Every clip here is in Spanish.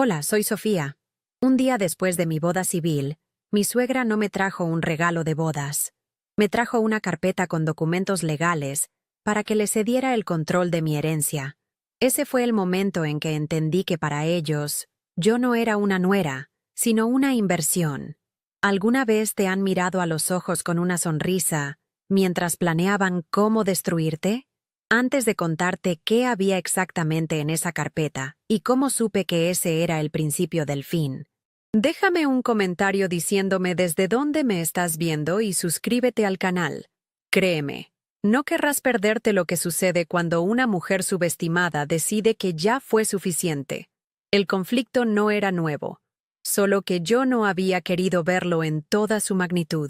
Hola, soy Sofía. Un día después de mi boda civil, mi suegra no me trajo un regalo de bodas. Me trajo una carpeta con documentos legales para que le cediera el control de mi herencia. Ese fue el momento en que entendí que para ellos, yo no era una nuera, sino una inversión. ¿Alguna vez te han mirado a los ojos con una sonrisa mientras planeaban cómo destruirte? Antes de contarte qué había exactamente en esa carpeta y cómo supe que ese era el principio del fin, déjame un comentario diciéndome desde dónde me estás viendo y suscríbete al canal. Créeme, no querrás perderte lo que sucede cuando una mujer subestimada decide que ya fue suficiente. El conflicto no era nuevo, solo que yo no había querido verlo en toda su magnitud.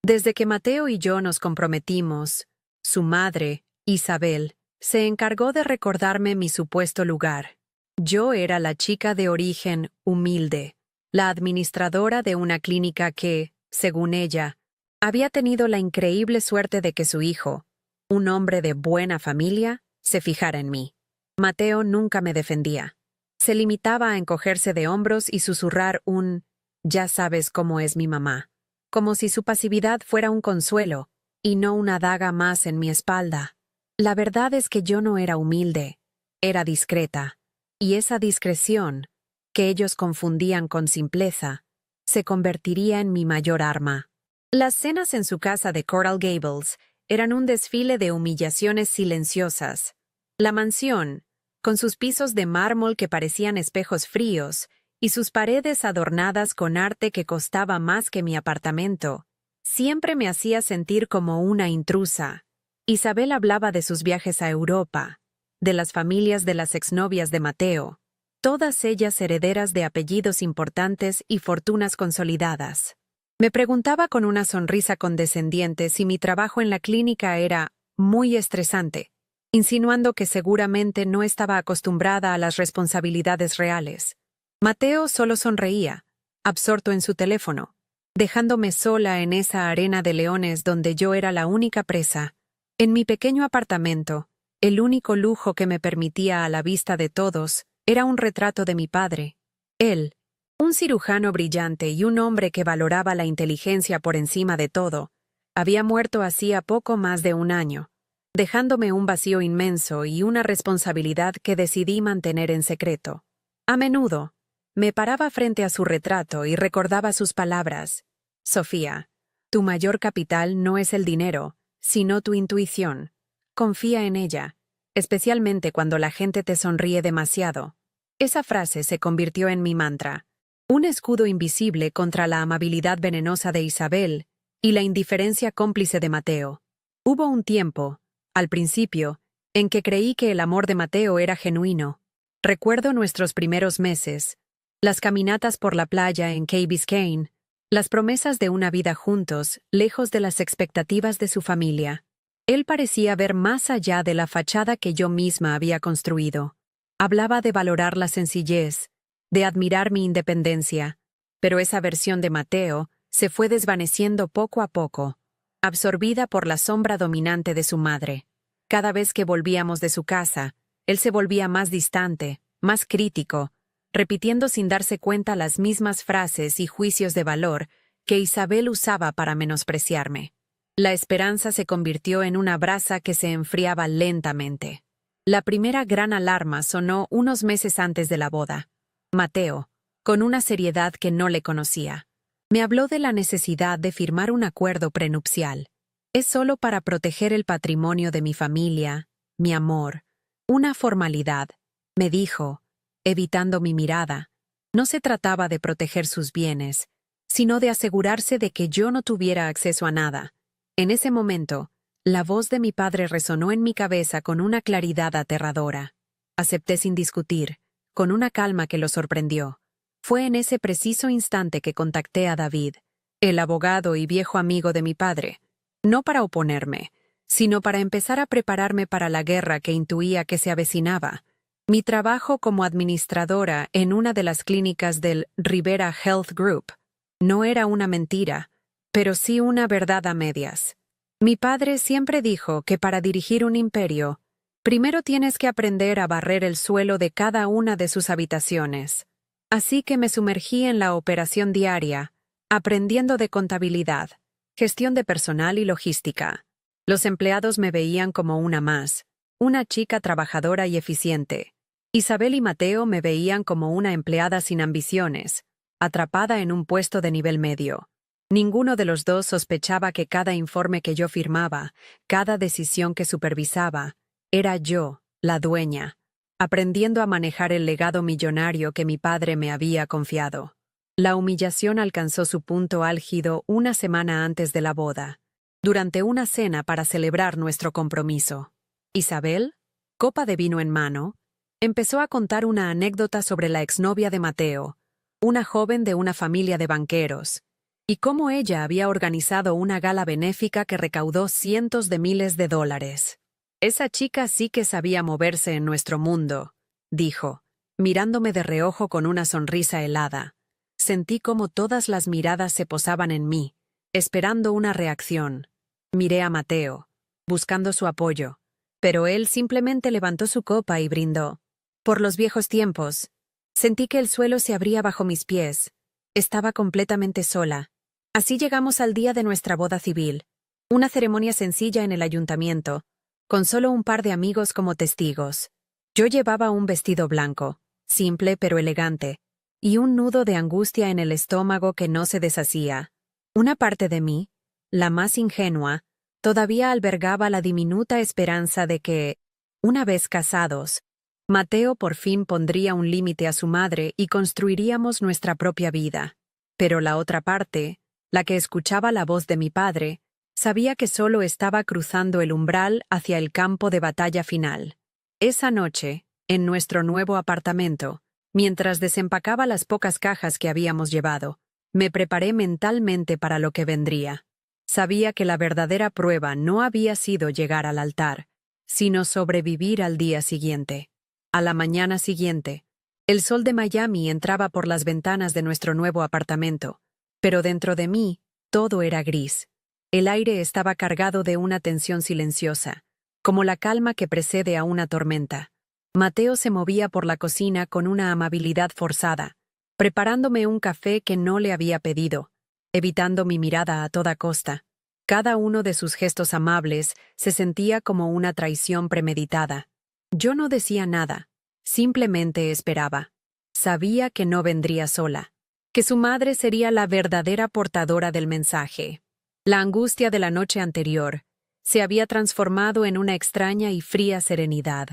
Desde que Mateo y yo nos comprometimos, su madre, Isabel, se encargó de recordarme mi supuesto lugar. Yo era la chica de origen humilde, la administradora de una clínica que, según ella, había tenido la increíble suerte de que su hijo, un hombre de buena familia, se fijara en mí. Mateo nunca me defendía. Se limitaba a encogerse de hombros y susurrar un «ya sabes cómo es mi mamá», como si su pasividad fuera un consuelo y no una daga más en mi espalda. La verdad es que yo no era humilde, era discreta, y esa discreción, que ellos confundían con simpleza, se convertiría en mi mayor arma. Las cenas en su casa de Coral Gables eran un desfile de humillaciones silenciosas. La mansión, con sus pisos de mármol que parecían espejos fríos y sus paredes adornadas con arte que costaba más que mi apartamento, siempre me hacía sentir como una intrusa. Isabel hablaba de sus viajes a Europa, de las familias de las exnovias de Mateo, todas ellas herederas de apellidos importantes y fortunas consolidadas. Me preguntaba con una sonrisa condescendiente si mi trabajo en la clínica era muy estresante, insinuando que seguramente no estaba acostumbrada a las responsabilidades reales. Mateo solo sonreía, absorto en su teléfono, dejándome sola en esa arena de leones donde yo era la única presa. En mi pequeño apartamento, el único lujo que me permitía a la vista de todos era un retrato de mi padre. Él, un cirujano brillante y un hombre que valoraba la inteligencia por encima de todo, había muerto hacía poco más de un año, dejándome un vacío inmenso y una responsabilidad que decidí mantener en secreto. A menudo, me paraba frente a su retrato y recordaba sus palabras. Sofía, tu mayor capital no es el dinero, sino tu intuición. Confía en ella, especialmente cuando la gente te sonríe demasiado. Esa frase se convirtió en mi mantra, un escudo invisible contra la amabilidad venenosa de Isabel y la indiferencia cómplice de Mateo. Hubo un tiempo, al principio, en que creí que el amor de Mateo era genuino. Recuerdo nuestros primeros meses, las caminatas por la playa en Key Biscayne, las promesas de una vida juntos, lejos de las expectativas de su familia. Él parecía ver más allá de la fachada que yo misma había construido. Hablaba de valorar la sencillez, de admirar mi independencia, pero esa versión de Mateo se fue desvaneciendo poco a poco, absorbida por la sombra dominante de su madre. Cada vez que volvíamos de su casa, él se volvía más distante, más crítico, repitiendo sin darse cuenta las mismas frases y juicios de valor que Isabel usaba para menospreciarme. La esperanza se convirtió en una brasa que se enfriaba lentamente. La primera gran alarma sonó unos meses antes de la boda. Mateo, con una seriedad que no le conocía, me habló de la necesidad de firmar un acuerdo prenupcial. Es solo para proteger el patrimonio de mi familia, mi amor, una formalidad, me dijo, evitando mi mirada. No se trataba de proteger sus bienes, sino de asegurarse de que yo no tuviera acceso a nada. En ese momento, la voz de mi padre resonó en mi cabeza con una claridad aterradora. Acepté sin discutir, con una calma que lo sorprendió. Fue en ese preciso instante que contacté a David, el abogado y viejo amigo de mi padre, no para oponerme, sino para empezar a prepararme para la guerra que intuía que se avecinaba. Mi trabajo como administradora en una de las clínicas del Rivera Health Group no era una mentira, pero sí una verdad a medias. Mi padre siempre dijo que para dirigir un imperio, primero tienes que aprender a barrer el suelo de cada una de sus habitaciones. Así que me sumergí en la operación diaria, aprendiendo de contabilidad, gestión de personal y logística. Los empleados me veían como una más, una chica trabajadora y eficiente. Isabel y Mateo me veían como una empleada sin ambiciones, atrapada en un puesto de nivel medio. Ninguno de los dos sospechaba que cada informe que yo firmaba, cada decisión que supervisaba, era yo, la dueña, aprendiendo a manejar el legado millonario que mi padre me había confiado. La humillación alcanzó su punto álgido una semana antes de la boda, durante una cena para celebrar nuestro compromiso. Isabel, copa de vino en mano, empezó a contar una anécdota sobre la exnovia de Mateo, una joven de una familia de banqueros, y cómo ella había organizado una gala benéfica que recaudó cientos de miles de dólares. Esa chica sí que sabía moverse en nuestro mundo, dijo, mirándome de reojo con una sonrisa helada. Sentí como todas las miradas se posaban en mí, esperando una reacción. Miré a Mateo, buscando su apoyo, pero él simplemente levantó su copa y brindó. Por los viejos tiempos, sentí que el suelo se abría bajo mis pies. Estaba completamente sola. Así llegamos al día de nuestra boda civil, una ceremonia sencilla en el ayuntamiento, con solo un par de amigos como testigos. Yo llevaba un vestido blanco, simple pero elegante, y un nudo de angustia en el estómago que no se deshacía. Una parte de mí, la más ingenua, todavía albergaba la diminuta esperanza de que, una vez casados, Mateo por fin pondría un límite a su madre y construiríamos nuestra propia vida. Pero la otra parte, la que escuchaba la voz de mi padre, sabía que solo estaba cruzando el umbral hacia el campo de batalla final. Esa noche, en nuestro nuevo apartamento, mientras desempacaba las pocas cajas que habíamos llevado, me preparé mentalmente para lo que vendría. Sabía que la verdadera prueba no había sido llegar al altar, sino sobrevivir al día siguiente. A la mañana siguiente, el sol de Miami entraba por las ventanas de nuestro nuevo apartamento, pero dentro de mí, todo era gris. El aire estaba cargado de una tensión silenciosa, como la calma que precede a una tormenta. Mateo se movía por la cocina con una amabilidad forzada, preparándome un café que no le había pedido, evitando mi mirada a toda costa. Cada uno de sus gestos amables se sentía como una traición premeditada. Yo no decía nada, simplemente esperaba. Sabía que no vendría sola, que su madre sería la verdadera portadora del mensaje. La angustia de la noche anterior se había transformado en una extraña y fría serenidad.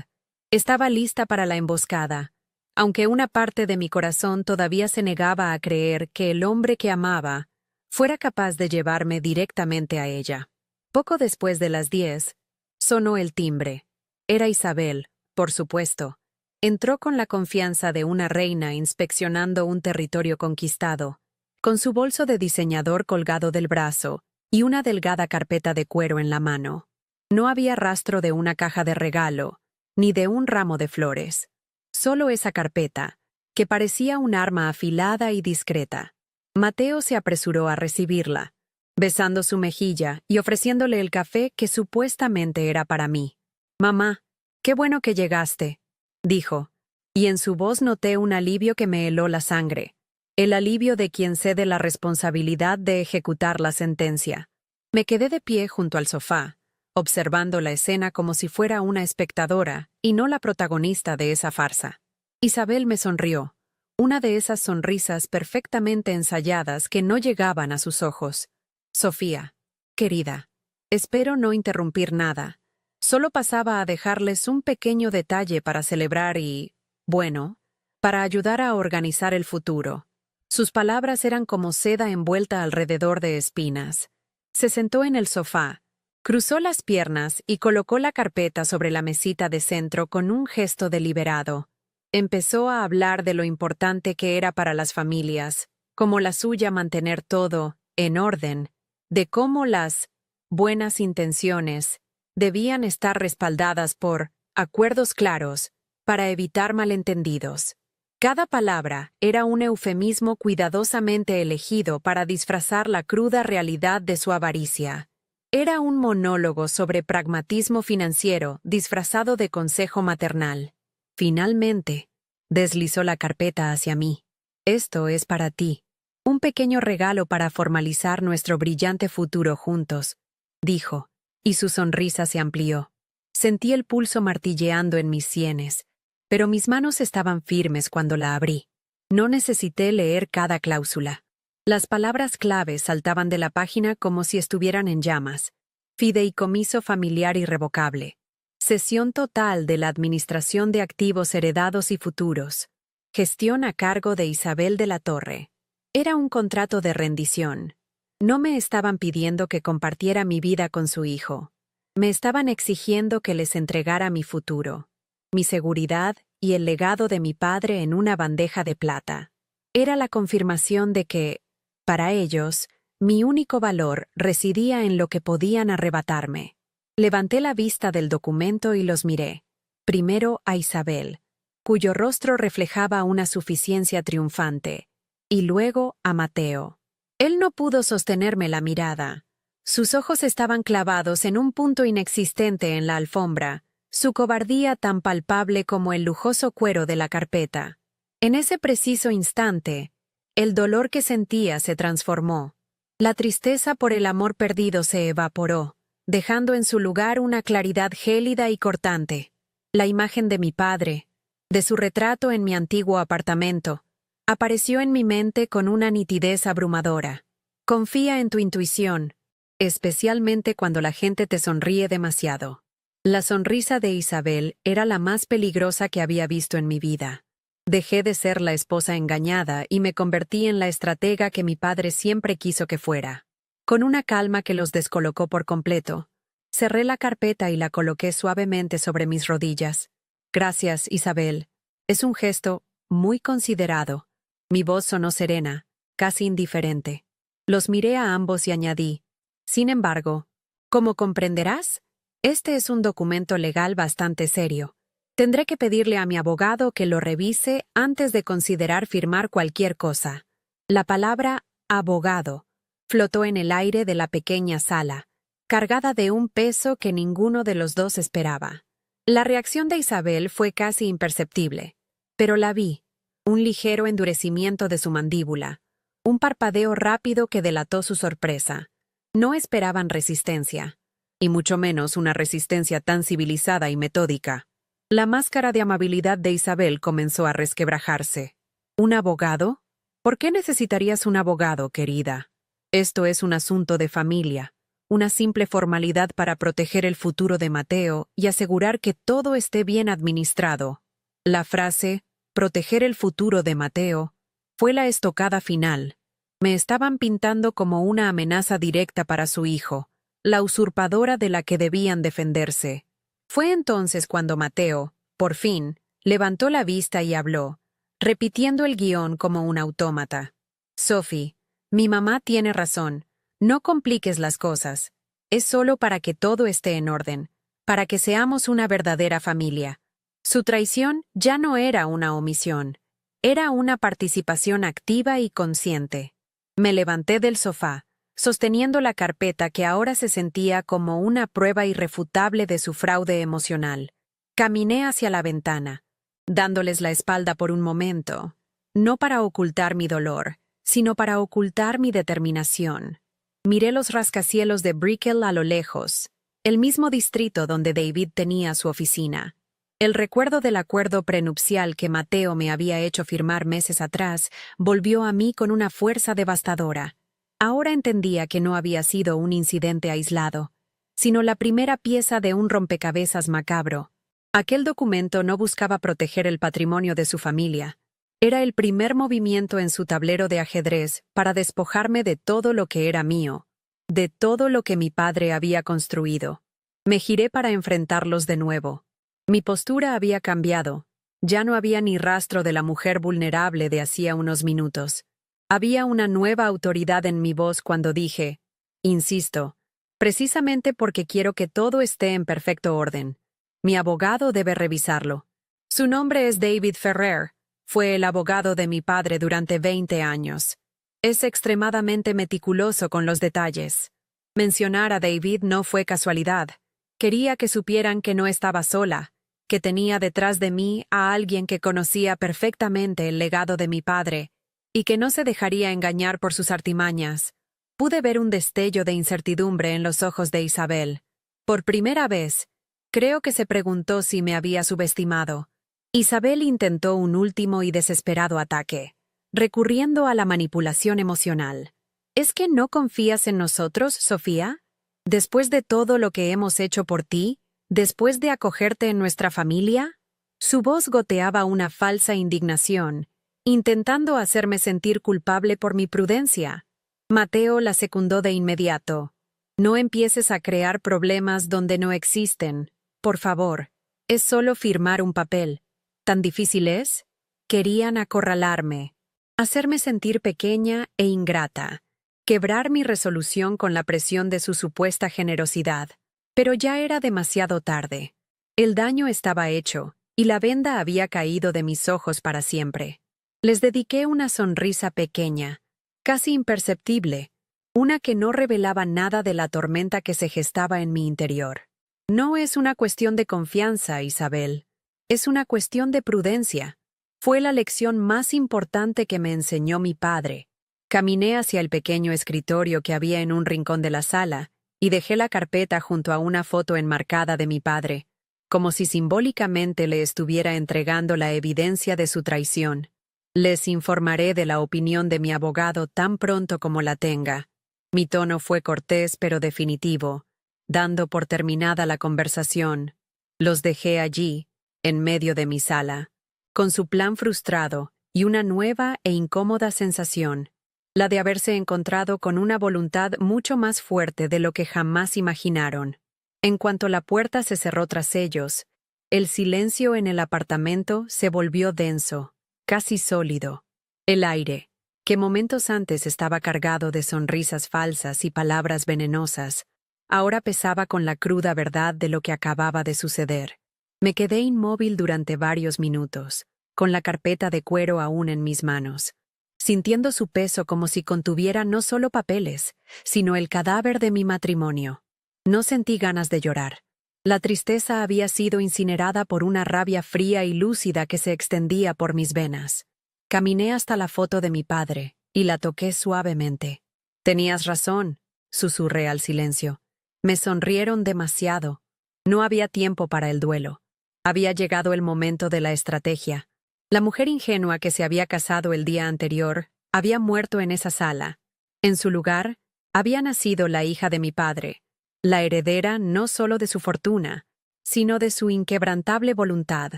Estaba lista para la emboscada, aunque una parte de mi corazón todavía se negaba a creer que el hombre que amaba fuera capaz de llevarme directamente a ella. Poco después de las 10, sonó el timbre. Era Isabel, por supuesto. Entró con la confianza de una reina inspeccionando un territorio conquistado, con su bolso de diseñador colgado del brazo y una delgada carpeta de cuero en la mano. No había rastro de una caja de regalo, ni de un ramo de flores. Solo esa carpeta, que parecía un arma afilada y discreta. Mateo se apresuró a recibirla, besando su mejilla y ofreciéndole el café que supuestamente era para mí. «Mamá, qué bueno que llegaste», dijo, y en su voz noté un alivio que me heló la sangre, el alivio de quien cede la responsabilidad de ejecutar la sentencia. Me quedé de pie junto al sofá, observando la escena como si fuera una espectadora y no la protagonista de esa farsa. Isabel me sonrió, una de esas sonrisas perfectamente ensayadas que no llegaban a sus ojos. «Sofía, querida, espero no interrumpir nada. Solo pasaba a dejarles un pequeño detalle para celebrar y, bueno, para ayudar a organizar el futuro». Sus palabras eran como seda envuelta alrededor de espinas. Se sentó en el sofá, cruzó las piernas y colocó la carpeta sobre la mesita de centro con un gesto deliberado. Empezó a hablar de lo importante que era para las familias, como la suya mantener todo en orden, de cómo las buenas intenciones debían estar respaldadas por acuerdos claros para evitar malentendidos. Cada palabra era un eufemismo cuidadosamente elegido para disfrazar la cruda realidad de su avaricia. Era un monólogo sobre pragmatismo financiero disfrazado de consejo maternal. Finalmente, deslizó la carpeta hacia mí. Esto es para ti. Un pequeño regalo para formalizar nuestro brillante futuro juntos, dijo, y su sonrisa se amplió. Sentí el pulso martilleando en mis sienes, pero mis manos estaban firmes cuando la abrí. No necesité leer cada cláusula. Las palabras claves saltaban de la página como si estuvieran en llamas. Fideicomiso familiar irrevocable. Cesión total de la Administración de Activos Heredados y Futuros. Gestión a cargo de Isabel de la Torre. Era un contrato de rendición. No me estaban pidiendo que compartiera mi vida con su hijo. Me estaban exigiendo que les entregara mi futuro, mi seguridad y el legado de mi padre en una bandeja de plata. Era la confirmación de que, para ellos, mi único valor residía en lo que podían arrebatarme. Levanté la vista del documento y los miré. Primero a Isabel, cuyo rostro reflejaba una suficiencia triunfante, y luego a Mateo. Él no pudo sostenerme la mirada. Sus ojos estaban clavados en un punto inexistente en la alfombra, su cobardía tan palpable como el lujoso cuero de la carpeta. En ese preciso instante, el dolor que sentía se transformó. La tristeza por el amor perdido se evaporó, dejando en su lugar una claridad gélida y cortante. La imagen de mi padre, de su retrato en mi antiguo apartamento, apareció en mi mente con una nitidez abrumadora. Confía en tu intuición, especialmente cuando la gente te sonríe demasiado. La sonrisa de Isabel era la más peligrosa que había visto en mi vida. Dejé de ser la esposa engañada y me convertí en la estratega que mi padre siempre quiso que fuera. Con una calma que los descolocó por completo, cerré la carpeta y la coloqué suavemente sobre mis rodillas. Gracias, Isabel. Es un gesto muy considerado. Mi voz sonó serena, casi indiferente. Los miré a ambos y añadí, sin embargo, como comprenderás, este es un documento legal bastante serio. Tendré que pedirle a mi abogado que lo revise antes de considerar firmar cualquier cosa. La palabra abogado flotó en el aire de la pequeña sala, cargada de un peso que ninguno de los dos esperaba. La reacción de Isabel fue casi imperceptible, pero la vi, un ligero endurecimiento de su mandíbula, un parpadeo rápido que delató su sorpresa. No esperaban resistencia, y mucho menos una resistencia tan civilizada y metódica. La máscara de amabilidad de Isabel comenzó a resquebrajarse. ¿Un abogado? ¿Por qué necesitarías un abogado, querida? Esto es un asunto de familia, una simple formalidad para proteger el futuro de Mateo y asegurar que todo esté bien administrado. La frase, proteger el futuro de Mateo, fue la estocada final. Me estaban pintando como una amenaza directa para su hijo, la usurpadora de la que debían defenderse. Fue entonces cuando Mateo, por fin, levantó la vista y habló, repitiendo el guión como un autómata. Sophie, mi mamá tiene razón. No compliques las cosas. Es solo para que todo esté en orden, para que seamos una verdadera familia. Su traición ya no era una omisión, era una participación activa y consciente. Me levanté del sofá, sosteniendo la carpeta que ahora se sentía como una prueba irrefutable de su fraude emocional. Caminé hacia la ventana, dándoles la espalda por un momento, no para ocultar mi dolor, sino para ocultar mi determinación. Miré los rascacielos de Brickell a lo lejos, el mismo distrito donde David tenía su oficina. El recuerdo del acuerdo prenupcial que Mateo me había hecho firmar meses atrás volvió a mí con una fuerza devastadora. Ahora entendía que no había sido un incidente aislado, sino la primera pieza de un rompecabezas macabro. Aquel documento no buscaba proteger el patrimonio de su familia. Era el primer movimiento en su tablero de ajedrez para despojarme de todo lo que era mío, de todo lo que mi padre había construido. Me giré para enfrentarlos de nuevo. Mi postura había cambiado. Ya no había ni rastro de la mujer vulnerable de hacía unos minutos. Había una nueva autoridad en mi voz cuando dije, insisto, precisamente porque quiero que todo esté en perfecto orden. Mi abogado debe revisarlo. Su nombre es David Ferrer. Fue el abogado de mi padre durante 20 años. Es extremadamente meticuloso con los detalles. Mencionar a David no fue casualidad. Quería que supieran que no estaba sola, que tenía detrás de mí a alguien que conocía perfectamente el legado de mi padre y que no se dejaría engañar por sus artimañas. Pude ver un destello de incertidumbre en los ojos de Isabel. Por primera vez, creo que se preguntó si me había subestimado. Isabel intentó un último y desesperado ataque, recurriendo a la manipulación emocional. ¿Es que no confías en nosotros, Sofía? Después de todo lo que hemos hecho por ti, después de acogerte en nuestra familia. Su voz goteaba una falsa indignación, intentando hacerme sentir culpable por mi prudencia. Mateo la secundó de inmediato. No empieces a crear problemas donde no existen. Por favor, es solo firmar un papel. ¿Tan difícil es? Querían acorralarme, hacerme sentir pequeña e ingrata, quebrar mi resolución con la presión de su supuesta generosidad. Pero ya era demasiado tarde. El daño estaba hecho, y la venda había caído de mis ojos para siempre. Les dediqué una sonrisa pequeña, casi imperceptible, una que no revelaba nada de la tormenta que se gestaba en mi interior. No es una cuestión de confianza, Isabel. Es una cuestión de prudencia. Fue la lección más importante que me enseñó mi padre. Caminé hacia el pequeño escritorio que había en un rincón de la sala y dejé la carpeta junto a una foto enmarcada de mi padre, como si simbólicamente le estuviera entregando la evidencia de su traición. Les informaré de la opinión de mi abogado tan pronto como la tenga. Mi tono fue cortés pero definitivo, dando por terminada la conversación. Los dejé allí, en medio de mi sala, con su plan frustrado y una nueva e incómoda sensación, la de haberse encontrado con una voluntad mucho más fuerte de lo que jamás imaginaron. En cuanto la puerta se cerró tras ellos, el silencio en el apartamento se volvió denso, casi sólido. El aire, que momentos antes estaba cargado de sonrisas falsas y palabras venenosas, ahora pesaba con la cruda verdad de lo que acababa de suceder. Me quedé inmóvil durante varios minutos, con la carpeta de cuero aún en mis manos, sintiendo su peso como si contuviera no solo papeles, sino el cadáver de mi matrimonio. No sentí ganas de llorar. La tristeza había sido incinerada por una rabia fría y lúcida que se extendía por mis venas. Caminé hasta la foto de mi padre y la toqué suavemente. «Tenías razón», susurré al silencio. Me sonrieron demasiado. No había tiempo para el duelo. Había llegado el momento de la estrategia. La mujer ingenua que se había casado el día anterior había muerto en esa sala. En su lugar, había nacido la hija de mi padre, la heredera no solo de su fortuna, sino de su inquebrantable voluntad.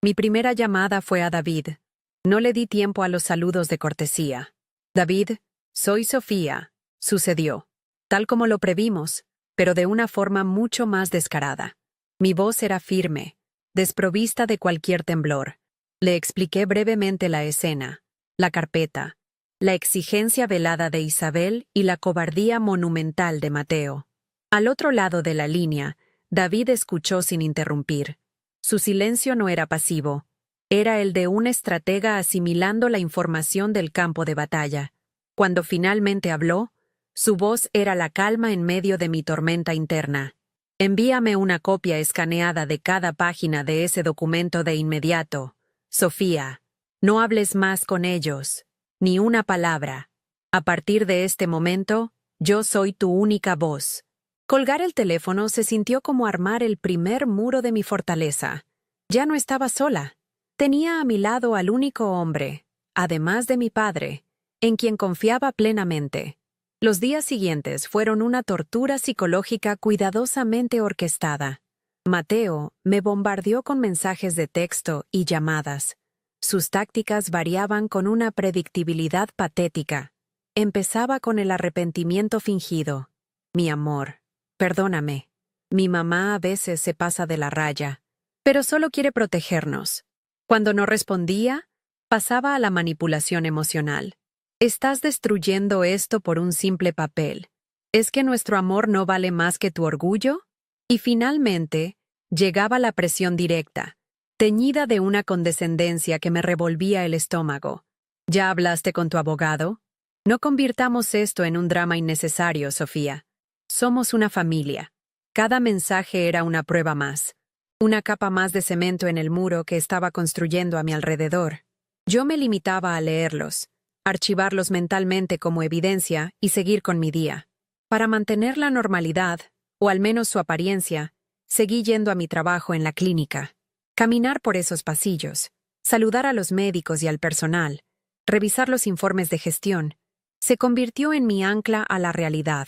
Mi primera llamada fue a David. No le di tiempo a los saludos de cortesía. «David, soy Sofía», sucedió, tal como lo previmos, pero de una forma mucho más descarada. Mi voz era firme, desprovista de cualquier temblor. Le expliqué brevemente la escena, la carpeta, la exigencia velada de Isabel y la cobardía monumental de Mateo. Al otro lado de la línea, David escuchó sin interrumpir. Su silencio no era pasivo, era el de un estratega asimilando la información del campo de batalla. Cuando finalmente habló, su voz era la calma en medio de mi tormenta interna. «Envíame una copia escaneada de cada página de ese documento de inmediato. Sofía, no hables más con ellos, ni una palabra. A partir de este momento, yo soy tu única voz». Colgar el teléfono se sintió como armar el primer muro de mi fortaleza. Ya no estaba sola. Tenía a mi lado al único hombre, además de mi padre, en quien confiaba plenamente. Los días siguientes fueron una tortura psicológica cuidadosamente orquestada. Mateo me bombardeó con mensajes de texto y llamadas. Sus tácticas variaban con una predictibilidad patética. Empezaba con el arrepentimiento fingido. «Mi amor, perdóname. Mi mamá a veces se pasa de la raya, pero solo quiere protegernos». Cuando no respondía, pasaba a la manipulación emocional. «Estás destruyendo esto por un simple papel. ¿Es que nuestro amor no vale más que tu orgullo?». Y finalmente, llegaba la presión directa, teñida de una condescendencia que me revolvía el estómago. «¿Ya hablaste con tu abogado? No convirtamos esto en un drama innecesario, Sofía. Somos una familia». Cada mensaje era una prueba más, una capa más de cemento en el muro que estaba construyendo a mi alrededor. Yo me limitaba a leerlos, archivarlos mentalmente como evidencia y seguir con mi día. Para mantener la normalidad, o al menos su apariencia, seguí yendo a mi trabajo en la clínica. Caminar por esos pasillos, saludar a los médicos y al personal, revisar los informes de gestión, se convirtió en mi ancla a la realidad.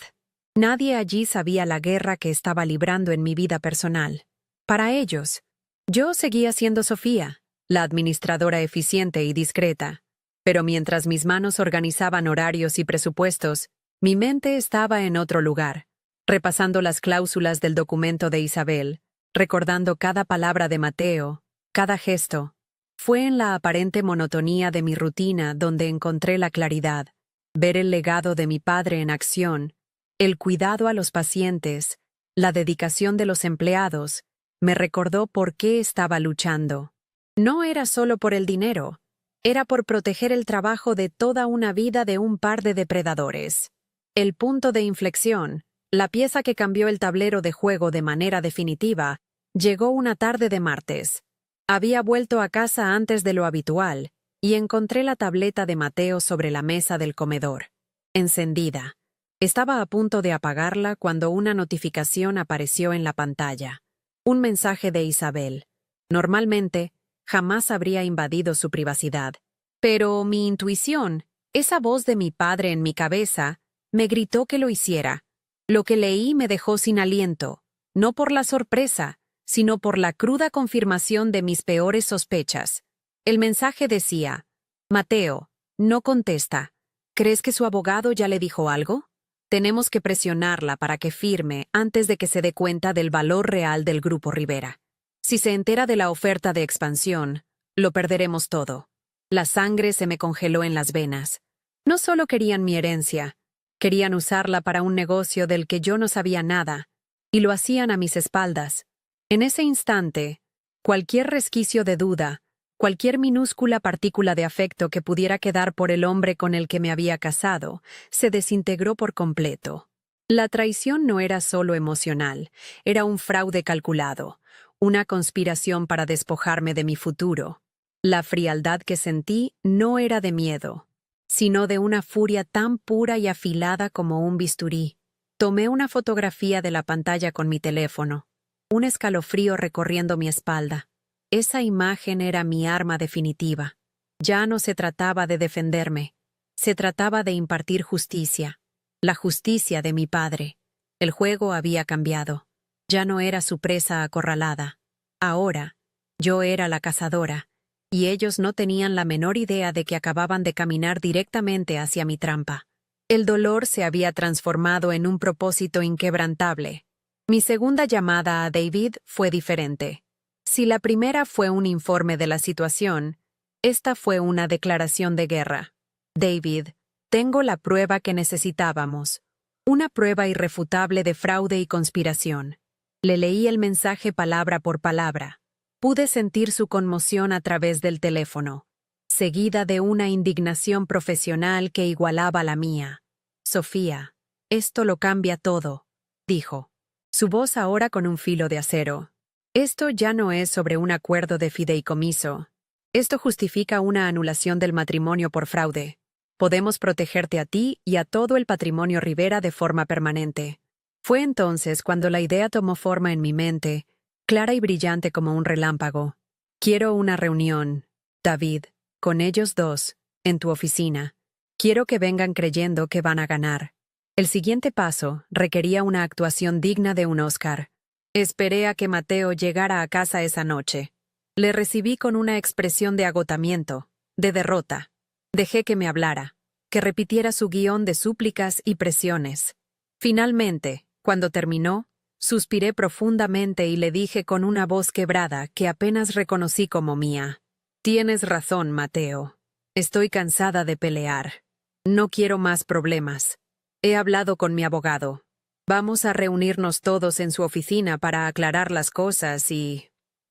Nadie allí sabía la guerra que estaba librando en mi vida personal. Para ellos, yo seguía siendo Sofía, la administradora eficiente y discreta. Pero mientras mis manos organizaban horarios y presupuestos, mi mente estaba en otro lugar, repasando las cláusulas del documento de Isabel, recordando cada palabra de Mateo, cada gesto. Fue en la aparente monotonía de mi rutina donde encontré la claridad, ver el legado de mi padre en acción, el cuidado a los pacientes, la dedicación de los empleados, me recordó por qué estaba luchando. No era solo por el dinero, era por proteger el trabajo de toda una vida de un par de depredadores. El punto de inflexión, la pieza que cambió el tablero de juego de manera definitiva, llegó una tarde de martes. Había vuelto a casa antes de lo habitual y encontré la tableta de Mateo sobre la mesa del comedor, encendida. Estaba a punto de apagarla cuando una notificación apareció en la pantalla. Un mensaje de Isabel. Normalmente, jamás habría invadido su privacidad. Pero mi intuición, esa voz de mi padre en mi cabeza, me gritó que lo hiciera. Lo que leí me dejó sin aliento, no por la sorpresa, sino por la cruda confirmación de mis peores sospechas. El mensaje decía: Mateo, no contesta. ¿Crees que su abogado ya le dijo algo? Tenemos que presionarla para que firme antes de que se dé cuenta del valor real del Grupo Rivera. Si se entera de la oferta de expansión, lo perderemos todo. La sangre se me congeló en las venas. No solo querían mi herencia, querían usarla para un negocio del que yo no sabía nada, y lo hacían a mis espaldas. En ese instante, cualquier resquicio de duda, cualquier minúscula partícula de afecto que pudiera quedar por el hombre con el que me había casado, se desintegró por completo. La traición no era solo emocional, era un fraude calculado, una conspiración para despojarme de mi futuro. La frialdad que sentí no era de miedo, sino de una furia tan pura y afilada como un bisturí. Tomé una fotografía de la pantalla con mi teléfono, un escalofrío recorriendo mi espalda. Esa imagen era mi arma definitiva. Ya no se trataba de defenderme, se trataba de impartir justicia, la justicia de mi padre. El juego había cambiado. Ya no era su presa acorralada. Ahora, yo era la cazadora, y ellos no tenían la menor idea de que acababan de caminar directamente hacia mi trampa. El dolor se había transformado en un propósito inquebrantable. Mi segunda llamada a David fue diferente. Si la primera fue un informe de la situación, esta fue una declaración de guerra. David, tengo la prueba que necesitábamos. Una prueba irrefutable de fraude y conspiración. Le leí el mensaje palabra por palabra. Pude sentir su conmoción a través del teléfono, seguida de una indignación profesional que igualaba la mía. Sofía, esto lo cambia todo, dijo. Su voz ahora con un filo de acero. Esto ya no es sobre un acuerdo de fideicomiso. Esto justifica una anulación del matrimonio por fraude. Podemos protegerte a ti y a todo el patrimonio Rivera de forma permanente. Fue entonces cuando la idea tomó forma en mi mente, clara y brillante como un relámpago. Quiero una reunión, David, con ellos dos, en tu oficina. Quiero que vengan creyendo que van a ganar. El siguiente paso requería una actuación digna de un Oscar. Esperé a que Mateo llegara a casa esa noche. Le recibí con una expresión de agotamiento, de derrota. Dejé que me hablara, que repitiera su guión de súplicas y presiones. Finalmente, cuando terminó, suspiré profundamente y le dije con una voz quebrada que apenas reconocí como mía. Tienes razón, Mateo. Estoy cansada de pelear. No quiero más problemas. He hablado con mi abogado. Vamos a reunirnos todos en su oficina para aclarar las cosas y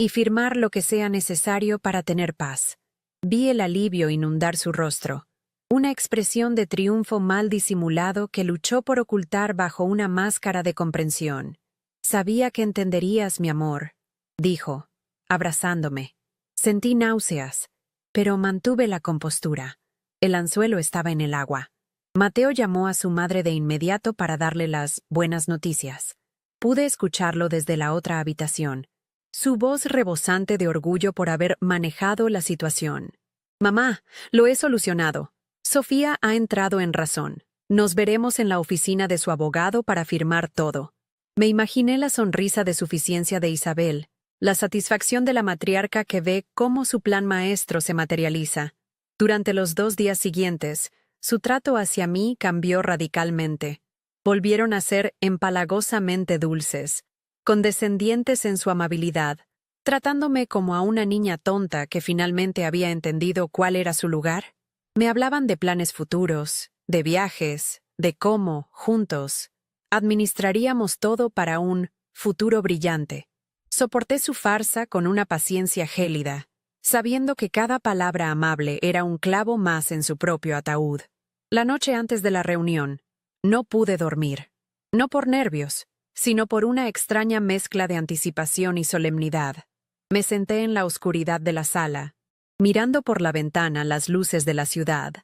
firmar lo que sea necesario para tener paz. Vi el alivio inundar su rostro, una expresión de triunfo mal disimulado que luchó por ocultar bajo una máscara de comprensión. Sabía que entenderías, mi amor, dijo, abrazándome. Sentí náuseas, pero mantuve la compostura. El anzuelo estaba en el agua. Mateo llamó a su madre de inmediato para darle las buenas noticias. Pude escucharlo desde la otra habitación, su voz rebosante de orgullo por haber manejado la situación. «Mamá, lo he solucionado. Sofía ha entrado en razón. Nos veremos en la oficina de su abogado para firmar todo». Me imaginé la sonrisa de suficiencia de Isabel, la satisfacción de la matriarca que ve cómo su plan maestro se materializa. Durante los 2 días siguientes, su trato hacia mí cambió radicalmente. Volvieron a ser empalagosamente dulces, condescendientes en su amabilidad, tratándome como a una niña tonta que finalmente había entendido cuál era su lugar. Me hablaban de planes futuros, de viajes, de cómo, juntos, administraríamos todo para un futuro brillante. Soporté su farsa con una paciencia gélida, sabiendo que cada palabra amable era un clavo más en su propio ataúd. La noche antes de la reunión, no pude dormir. No por nervios, sino por una extraña mezcla de anticipación y solemnidad. Me senté en la oscuridad de la sala, mirando por la ventana las luces de la ciudad.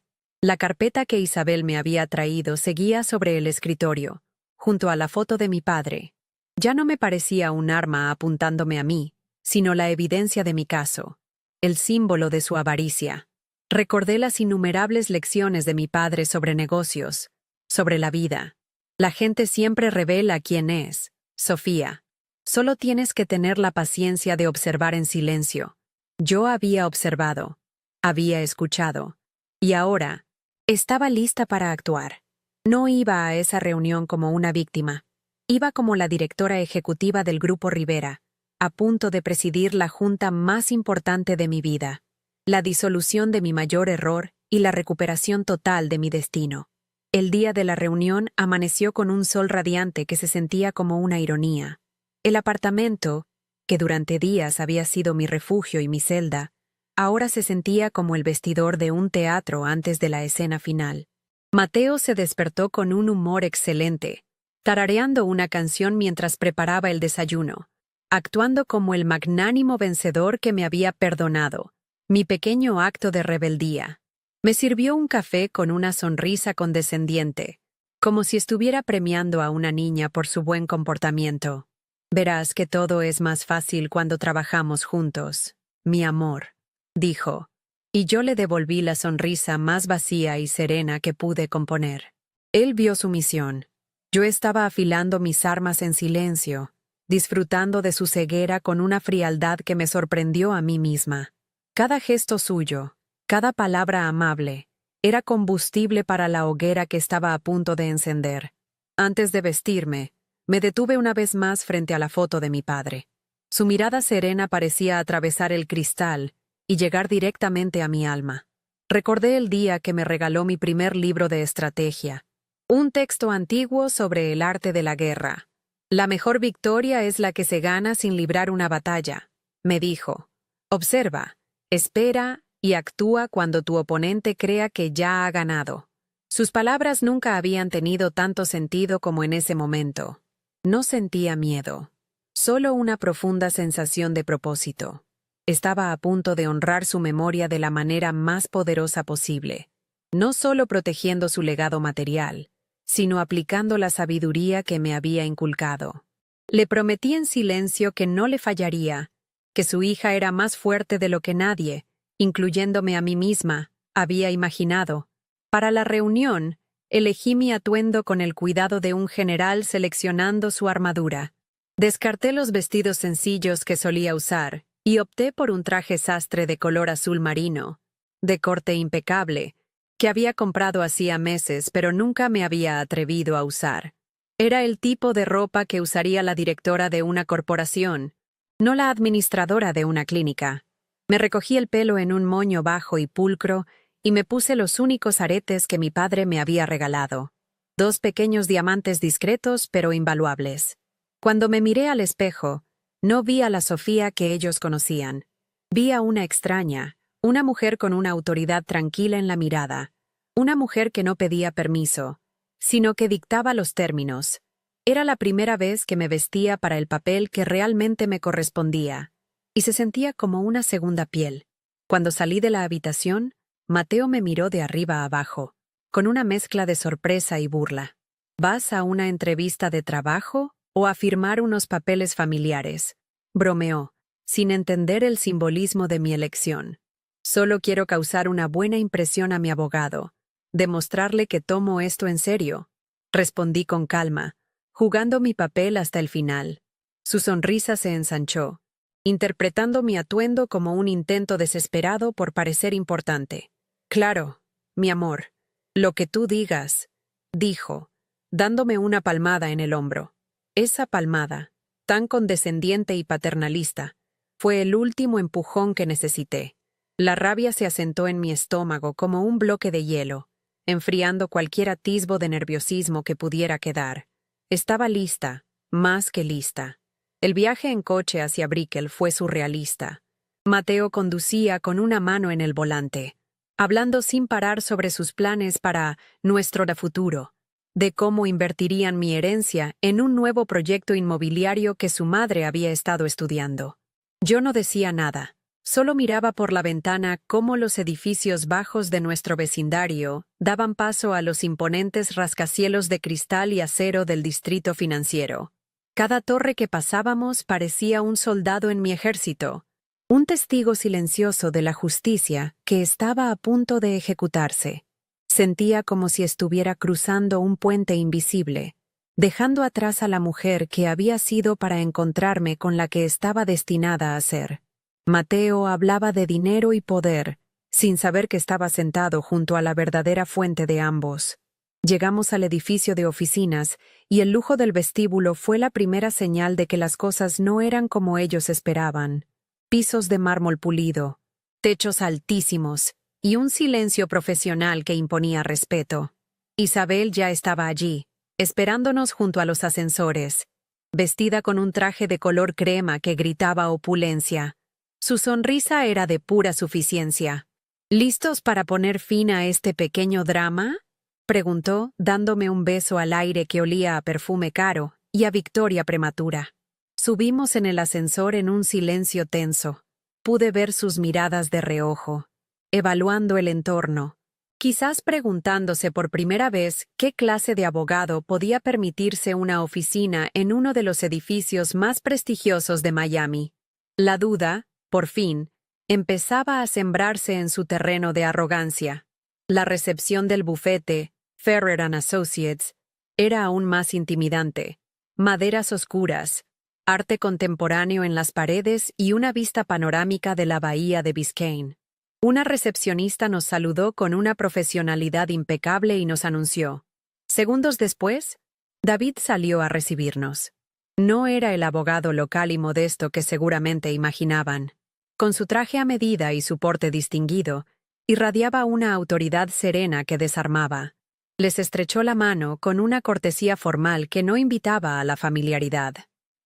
La carpeta que Isabel me había traído seguía sobre el escritorio, junto a la foto de mi padre. Ya no me parecía un arma apuntándome a mí, sino la evidencia de mi caso, el símbolo de su avaricia. Recordé las innumerables lecciones de mi padre sobre negocios, sobre la vida. La gente siempre revela quién es, Sofía. Solo tienes que tener la paciencia de observar en silencio. Yo había observado, había escuchado, y ahora estaba lista para actuar. No iba a esa reunión como una víctima. Iba como la directora ejecutiva del Grupo Rivera, a punto de presidir la junta más importante de mi vida, la disolución de mi mayor error y la recuperación total de mi destino. El día de la reunión amaneció con un sol radiante que se sentía como una ironía. El apartamento, que durante días había sido mi refugio y mi celda, ahora se sentía como el vestidor de un teatro antes de la escena final. Mateo se despertó con un humor excelente, tarareando una canción mientras preparaba el desayuno, actuando como el magnánimo vencedor que me había perdonado, mi pequeño acto de rebeldía. Me sirvió un café con una sonrisa condescendiente, como si estuviera premiando a una niña por su buen comportamiento. «Verás que todo es más fácil cuando trabajamos juntos, mi amor», dijo, y yo le devolví la sonrisa más vacía y serena que pude componer. Él vio su misión. Yo estaba afilando mis armas en silencio, disfrutando de su ceguera con una frialdad que me sorprendió a mí misma. Cada gesto suyo, cada palabra amable, era combustible para la hoguera que estaba a punto de encender. Antes de vestirme, me detuve una vez más frente a la foto de mi padre. Su mirada serena parecía atravesar el cristal y llegar directamente a mi alma. Recordé el día que me regaló mi primer libro de estrategia, un texto antiguo sobre el arte de la guerra. «La mejor victoria es la que se gana sin librar una batalla», me dijo. «Observa, espera y actúa cuando tu oponente crea que ya ha ganado». Sus palabras nunca habían tenido tanto sentido como en ese momento. No sentía miedo, solo una profunda sensación de propósito. Estaba a punto de honrar su memoria de la manera más poderosa posible, no solo protegiendo su legado material, sino aplicando la sabiduría que me había inculcado. Le prometí en silencio que no le fallaría, que su hija era más fuerte de lo que nadie, incluyéndome a mí misma, había imaginado. Para la reunión, elegí mi atuendo con el cuidado de un general seleccionando su armadura. Descarté los vestidos sencillos que solía usar y opté por un traje sastre de color azul marino, de corte impecable, que había comprado hacía meses pero nunca me había atrevido a usar. Era el tipo de ropa que usaría la directora de una corporación, no la administradora de una clínica. Me recogí el pelo en un moño bajo y pulcro y me puse los únicos aretes que mi padre me había regalado. 2 pequeños diamantes discretos pero invaluables. Cuando me miré al espejo, no vi a la Sofía que ellos conocían. Vi a una extraña, una mujer con una autoridad tranquila en la mirada, una mujer que no pedía permiso, sino que dictaba los términos. Era la primera vez que me vestía para el papel que realmente me correspondía, y se sentía como una segunda piel. Cuando salí de la habitación, Mateo me miró de arriba a abajo, con una mezcla de sorpresa y burla. ¿Vas a una entrevista de trabajo o a firmar unos papeles familiares? Bromeó, sin entender el simbolismo de mi elección. Solo quiero causar una buena impresión a mi abogado, demostrarle que tomo esto en serio. Respondí con calma, jugando mi papel hasta el final. Su sonrisa se ensanchó, interpretando mi atuendo como un intento desesperado por parecer importante. Claro, mi amor, lo que tú digas, dijo, dándome una palmada en el hombro. Esa palmada, tan condescendiente y paternalista, fue el último empujón que necesité. La rabia se asentó en mi estómago como un bloque de hielo, enfriando cualquier atisbo de nerviosismo que pudiera quedar. Estaba lista, más que lista. El viaje en coche hacia Brickell fue surrealista. Mateo conducía con una mano en el volante, hablando sin parar sobre sus planes para nuestro futuro, de cómo invertirían mi herencia en un nuevo proyecto inmobiliario que su madre había estado estudiando. Yo no decía nada. Solo miraba por la ventana cómo los edificios bajos de nuestro vecindario daban paso a los imponentes rascacielos de cristal y acero del distrito financiero. Cada torre que pasábamos parecía un soldado en mi ejército, un testigo silencioso de la justicia que estaba a punto de ejecutarse. Sentía como si estuviera cruzando un puente invisible, dejando atrás a la mujer que había sido para encontrarme con la que estaba destinada a ser. Mateo hablaba de dinero y poder, sin saber que estaba sentado junto a la verdadera fuente de ambos. Llegamos al edificio de oficinas y el lujo del vestíbulo fue la primera señal de que las cosas no eran como ellos esperaban. Pisos de mármol pulido, techos altísimos y un silencio profesional que imponía respeto. Isabel ya estaba allí, esperándonos junto a los ascensores, vestida con un traje de color crema que gritaba opulencia. Su sonrisa era de pura suficiencia. ¿Listos para poner fin a este pequeño drama?, preguntó, dándome un beso al aire que olía a perfume caro y a victoria prematura. Subimos en el ascensor en un silencio tenso. Pude ver sus miradas de reojo, evaluando el entorno, quizás preguntándose por primera vez qué clase de abogado podía permitirse una oficina en uno de los edificios más prestigiosos de Miami. La duda, por fin, empezaba a sembrarse en su terreno de arrogancia. La recepción del bufete, Ferrer & Associates, era aún más intimidante. Maderas oscuras, arte contemporáneo en las paredes y una vista panorámica de la bahía de Biscayne. Una recepcionista nos saludó con una profesionalidad impecable y nos anunció. Segundos después, David salió a recibirnos. No era el abogado local y modesto que seguramente imaginaban. Con su traje a medida y su porte distinguido, irradiaba una autoridad serena que desarmaba. Les estrechó la mano con una cortesía formal que no invitaba a la familiaridad.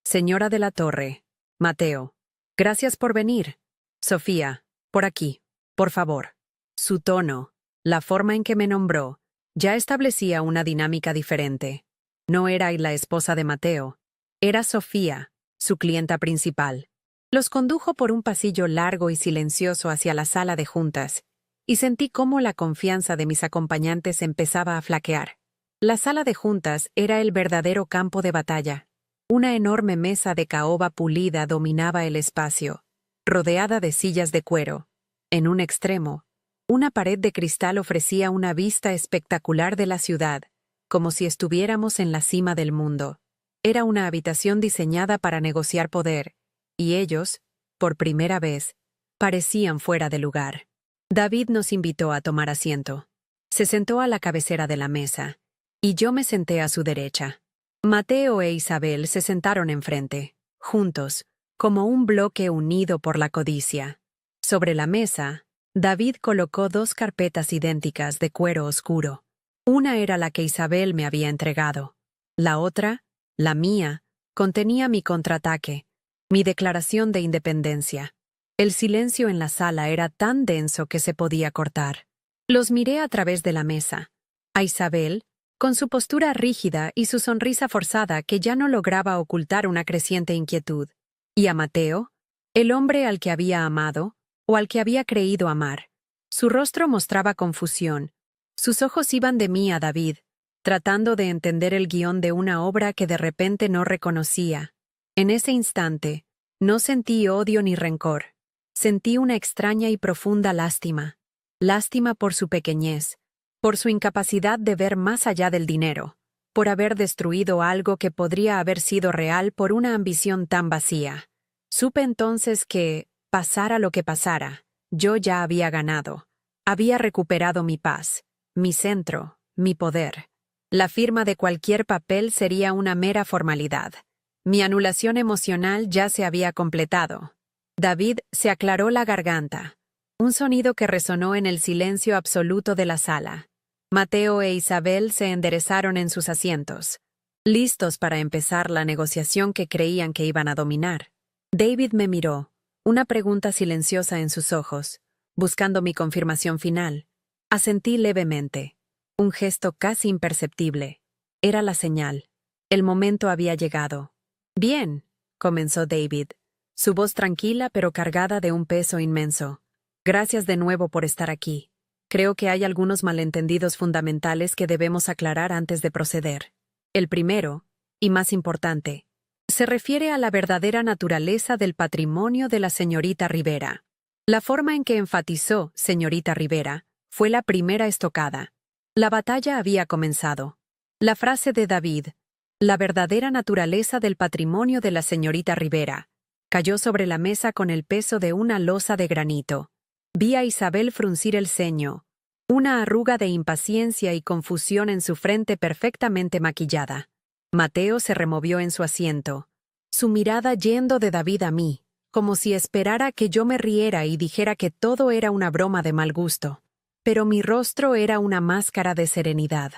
Señora de la Torre, Mateo. Gracias por venir. Sofía, por aquí, por favor. Su tono, la forma en que me nombró, ya establecía una dinámica diferente. No era la esposa de Mateo. Era Sofía, su clienta principal. Los condujo por un pasillo largo y silencioso hacia la sala de juntas, y sentí cómo la confianza de mis acompañantes empezaba a flaquear. La sala de juntas era el verdadero campo de batalla. Una enorme mesa de caoba pulida dominaba el espacio, rodeada de sillas de cuero. En un extremo, una pared de cristal ofrecía una vista espectacular de la ciudad, como si estuviéramos en la cima del mundo. Era una habitación diseñada para negociar poder, y ellos, por primera vez, parecían fuera de lugar. David nos invitó a tomar asiento. Se sentó a la cabecera de la mesa, y yo me senté a su derecha. Mateo e Isabel se sentaron enfrente, juntos, como un bloque unido por la codicia. Sobre la mesa, David colocó dos carpetas idénticas de cuero oscuro. Una era la que Isabel me había entregado. La otra, la mía, contenía mi contraataque, mi declaración de independencia. El silencio en la sala era tan denso que se podía cortar. Los miré a través de la mesa. A Isabel, con su postura rígida y su sonrisa forzada que ya no lograba ocultar una creciente inquietud. Y a Mateo, el hombre al que había amado, o al que había creído amar. Su rostro mostraba confusión. Sus ojos iban de mí a David, tratando de entender el guión de una obra que de repente no reconocía. En ese instante, no sentí odio ni rencor. Sentí una extraña y profunda lástima. Lástima por su pequeñez, por su incapacidad de ver más allá del dinero, por haber destruido algo que podría haber sido real por una ambición tan vacía. Supe entonces que, pasara lo que pasara, yo ya había ganado. Había recuperado mi paz, mi centro, mi poder. La firma de cualquier papel sería una mera formalidad. Mi anulación emocional ya se había completado. David se aclaró la garganta. Un sonido que resonó en el silencio absoluto de la sala. Mateo e Isabel se enderezaron en sus asientos, listos para empezar la negociación que creían que iban a dominar. David me miró, una pregunta silenciosa en sus ojos, buscando mi confirmación final. Asentí levemente. Un gesto casi imperceptible. Era la señal. El momento había llegado. «Bien», comenzó David, su voz tranquila pero cargada de un peso inmenso. «Gracias de nuevo por estar aquí. Creo que hay algunos malentendidos fundamentales que debemos aclarar antes de proceder. El primero, y más importante, se refiere a la verdadera naturaleza del patrimonio de la señorita Rivera. La forma en que enfatizó señorita Rivera fue la primera estocada. La batalla había comenzado. La frase de David, la verdadera naturaleza del patrimonio de la señorita Rivera, cayó sobre la mesa con el peso de una losa de granito. Vi a Isabel fruncir el ceño, una arruga de impaciencia y confusión en su frente perfectamente maquillada. Mateo se removió en su asiento, su mirada yendo de David a mí, como si esperara que yo me riera y dijera que todo era una broma de mal gusto. Pero mi rostro era una máscara de serenidad.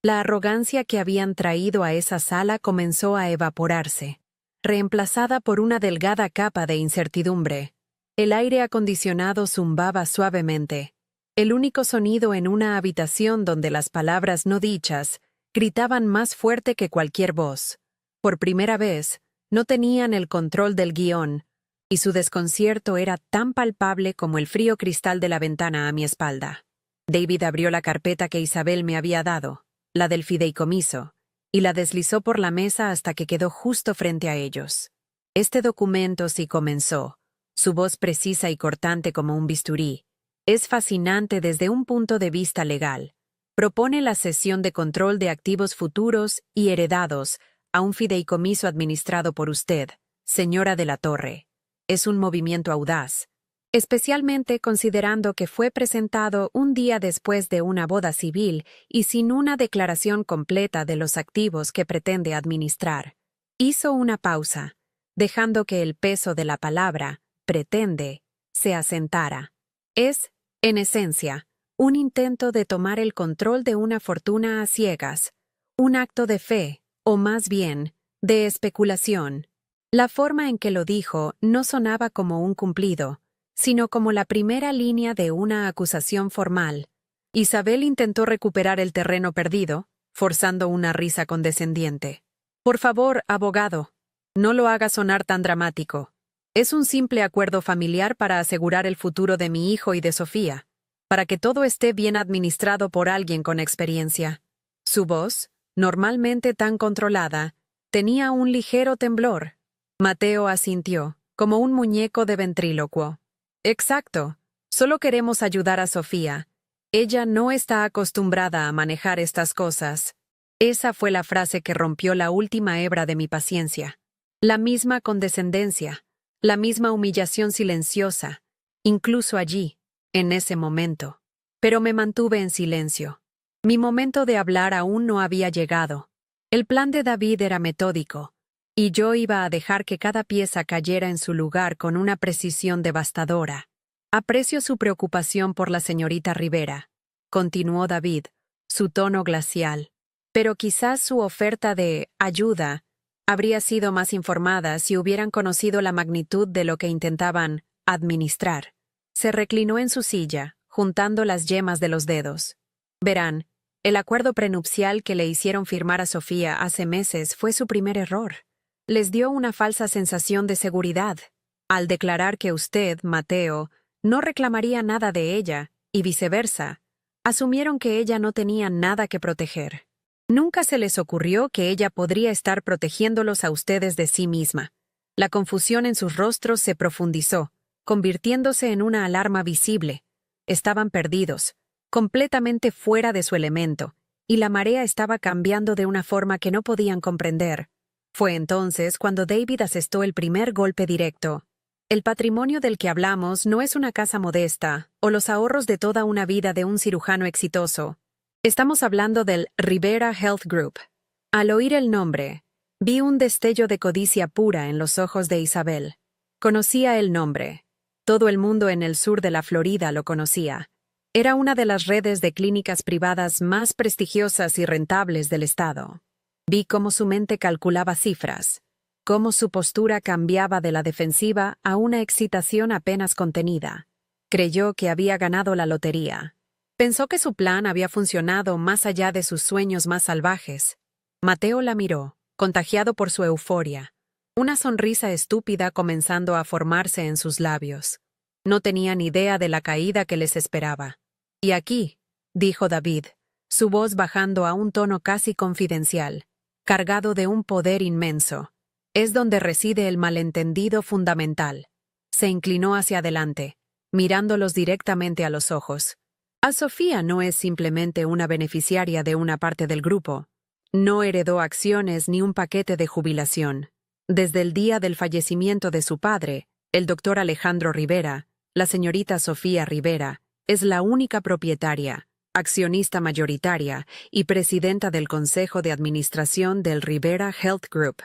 La arrogancia que habían traído a esa sala comenzó a evaporarse, reemplazada por una delgada capa de incertidumbre. El aire acondicionado zumbaba suavemente. El único sonido en una habitación donde las palabras no dichas gritaban más fuerte que cualquier voz. Por primera vez, no tenían el control del guión, y su desconcierto era tan palpable como el frío cristal de la ventana a mi espalda. David abrió la carpeta que Isabel me había dado, la del fideicomiso, y la deslizó por la mesa hasta que quedó justo frente a ellos. Este documento sí comenzó, su voz precisa y cortante como un bisturí. Es fascinante desde un punto de vista legal. Propone la cesión de control de activos futuros y heredados a un fideicomiso administrado por usted, señora de la Torre. Es un movimiento audaz, especialmente considerando que fue presentado un día después de una boda civil y sin una declaración completa de los activos que pretende administrar. Hizo una pausa, dejando que el peso de la palabra «pretende» se asentara. Es, en esencia, un intento de tomar el control de una fortuna a ciegas, un acto de fe, o más bien, de especulación. La forma en que lo dijo no sonaba como un cumplido, sino como la primera línea de una acusación formal. Isabel intentó recuperar el terreno perdido, forzando una risa condescendiente. «Por favor, abogado, no lo haga sonar tan dramático. Es un simple acuerdo familiar para asegurar el futuro de mi hijo y de Sofía, para que todo esté bien administrado por alguien con experiencia». Su voz, normalmente tan controlada, tenía un ligero temblor. Mateo asintió, como un muñeco de ventrílocuo. «Exacto. Solo queremos ayudar a Sofía. Ella no está acostumbrada a manejar estas cosas». Esa fue la frase que rompió la última hebra de mi paciencia. La misma condescendencia, la misma humillación silenciosa, incluso allí, en ese momento. Pero me mantuve en silencio. Mi momento de hablar aún no había llegado. El plan de David era metódico, y yo iba a dejar que cada pieza cayera en su lugar con una precisión devastadora. «Aprecio su preocupación por la señorita Rivera», continuó David, su tono glacial. «Pero quizás su oferta de ayuda habría sido más informada si hubieran conocido la magnitud de lo que intentaban administrar». Se reclinó en su silla, juntando las yemas de los dedos. «Verán, el acuerdo prenupcial que le hicieron firmar a Sofía hace meses fue su primer error. Les dio una falsa sensación de seguridad. Al declarar que usted, Mateo, no reclamaría nada de ella y viceversa, asumieron que ella no tenía nada que proteger. Nunca se les ocurrió que ella podría estar protegiéndolos a ustedes de sí misma. La confusión en sus rostros se profundizó, convirtiéndose en una alarma visible. Estaban perdidos, completamente fuera de su elemento, y la marea estaba cambiando de una forma que no podían comprender. Fue entonces cuando David asestó el primer golpe directo. El patrimonio del que hablamos no es una casa modesta o los ahorros de toda una vida de un cirujano exitoso. Estamos hablando del Rivera Health Group. Al oír el nombre, vi un destello de codicia pura en los ojos de Isabel. Conocía el nombre. Todo el mundo en el sur de la Florida lo conocía. Era una de las redes de clínicas privadas más prestigiosas y rentables del estado. Vi cómo su mente calculaba cifras, cómo su postura cambiaba de la defensiva a una excitación apenas contenida. Creyó que había ganado la lotería. Pensó que su plan había funcionado más allá de sus sueños más salvajes. Mateo la miró, contagiado por su euforia, una sonrisa estúpida comenzando a formarse en sus labios. No tenían idea de la caída que les esperaba. «Y aquí», dijo David, su voz bajando a un tono casi confidencial, cargado de un poder inmenso, «es donde reside el malentendido fundamental». Se inclinó hacia adelante, mirándolos directamente a los ojos. A Sofía no es simplemente una beneficiaria de una parte del grupo. No heredó acciones ni un paquete de jubilación. Desde el día del fallecimiento de su padre, el doctor Alejandro Rivera, la señorita Sofía Rivera es la única propietaria, accionista mayoritaria y presidenta del Consejo de Administración del Rivera Health Group.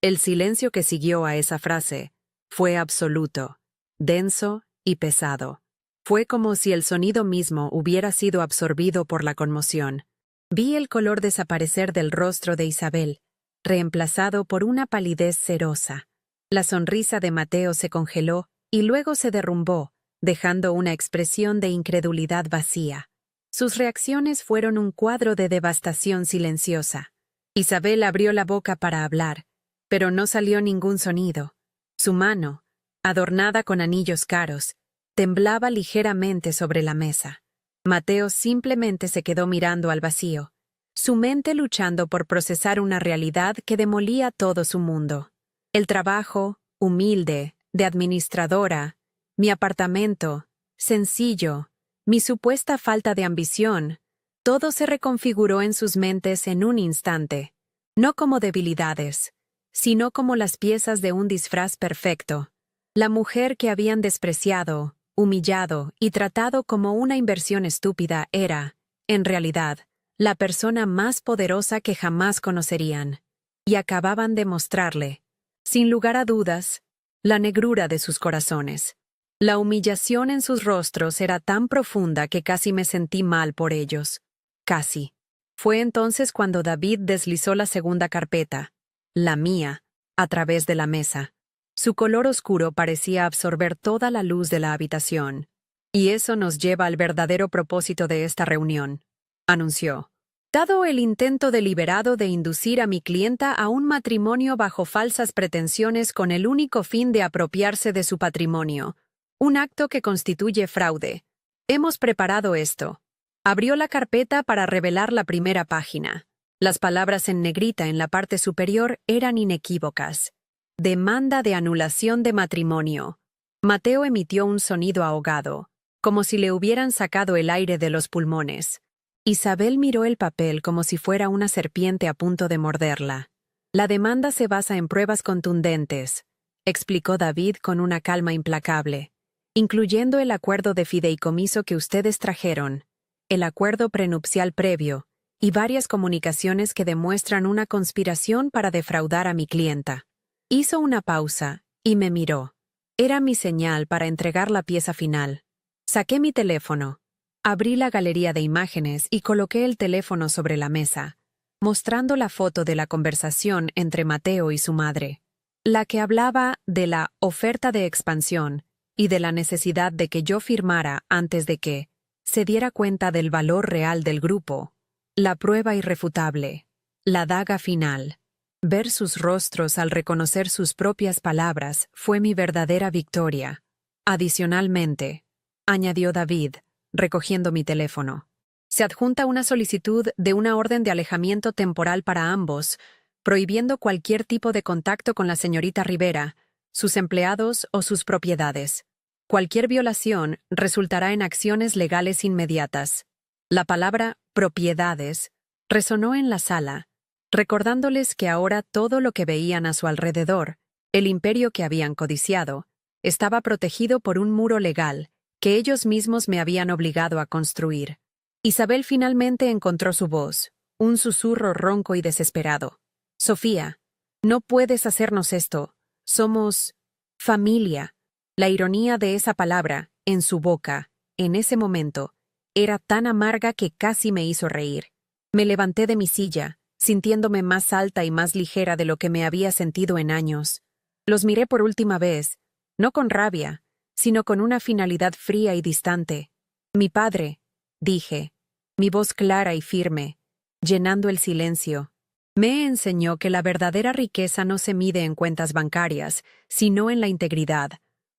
El silencio que siguió a esa frase fue absoluto, denso y pesado. Fue como si el sonido mismo hubiera sido absorbido por la conmoción. Vi el color desaparecer del rostro de Isabel, reemplazado por una palidez cerosa. La sonrisa de Mateo se congeló y luego se derrumbó, dejando una expresión de incredulidad vacía. Sus reacciones fueron un cuadro de devastación silenciosa. Isabel abrió la boca para hablar, pero no salió ningún sonido. Su mano, adornada con anillos caros, temblaba ligeramente sobre la mesa. Mateo simplemente se quedó mirando al vacío, su mente luchando por procesar una realidad que demolía todo su mundo. El trabajo, humilde, de administradora, mi apartamento, sencillo, mi supuesta falta de ambición, todo se reconfiguró en sus mentes en un instante, no como debilidades, sino como las piezas de un disfraz perfecto. La mujer que habían despreciado, humillado y tratado como una inversión estúpida era, en realidad, la persona más poderosa que jamás conocerían. Y acababan de mostrarle, sin lugar a dudas, la negrura de sus corazones. La humillación en sus rostros era tan profunda que casi me sentí mal por ellos. Casi. Fue entonces cuando David deslizó la segunda carpeta, la mía, a través de la mesa. Su color oscuro parecía absorber toda la luz de la habitación. «Y eso nos lleva al verdadero propósito de esta reunión», anunció. «Dado el intento deliberado de inducir a mi clienta a un matrimonio bajo falsas pretensiones con el único fin de apropiarse de su patrimonio, un acto que constituye fraude, hemos preparado esto». Abrió la carpeta para revelar la primera página. Las palabras en negrita en la parte superior eran inequívocas. Demanda de anulación de matrimonio. Mateo emitió un sonido ahogado, como si le hubieran sacado el aire de los pulmones. Isabel miró el papel como si fuera una serpiente a punto de morderla. «La demanda se basa en pruebas contundentes», explicó David con una calma implacable, «incluyendo el acuerdo de fideicomiso que ustedes trajeron, el acuerdo prenupcial previo y varias comunicaciones que demuestran una conspiración para defraudar a mi clienta». Hizo una pausa y me miró. Era mi señal para entregar la pieza final. Saqué mi teléfono. Abrí la galería de imágenes y coloqué el teléfono sobre la mesa, mostrando la foto de la conversación entre Mateo y su madre, la que hablaba de la oferta de expansión y de la necesidad de que yo firmara antes de que se diera cuenta del valor real del grupo. La prueba irrefutable, la daga final. Ver sus rostros al reconocer sus propias palabras fue mi verdadera victoria. Adicionalmente, añadió David, recogiendo mi teléfono. Se adjunta una solicitud de una orden de alejamiento temporal para ambos, prohibiendo cualquier tipo de contacto con la señorita Rivera, sus empleados o sus propiedades. Cualquier violación resultará en acciones legales inmediatas. La palabra propiedades resonó en la sala, recordándoles que ahora todo lo que veían a su alrededor, el imperio que habían codiciado, estaba protegido por un muro legal que ellos mismos me habían obligado a construir. Isabel finalmente encontró su voz, un susurro ronco y desesperado. «Sofía, no puedes hacernos esto. Somos familia». La ironía de esa palabra, en su boca, en ese momento, era tan amarga que casi me hizo reír. Me levanté de mi silla, sintiéndome más alta y más ligera de lo que me había sentido en años. Los miré por última vez, no con rabia, sino con una finalidad fría y distante. «Mi padre», dije, mi voz clara y firme, llenando el silencio, me enseñó que la verdadera riqueza no se mide en cuentas bancarias, sino en la integridad.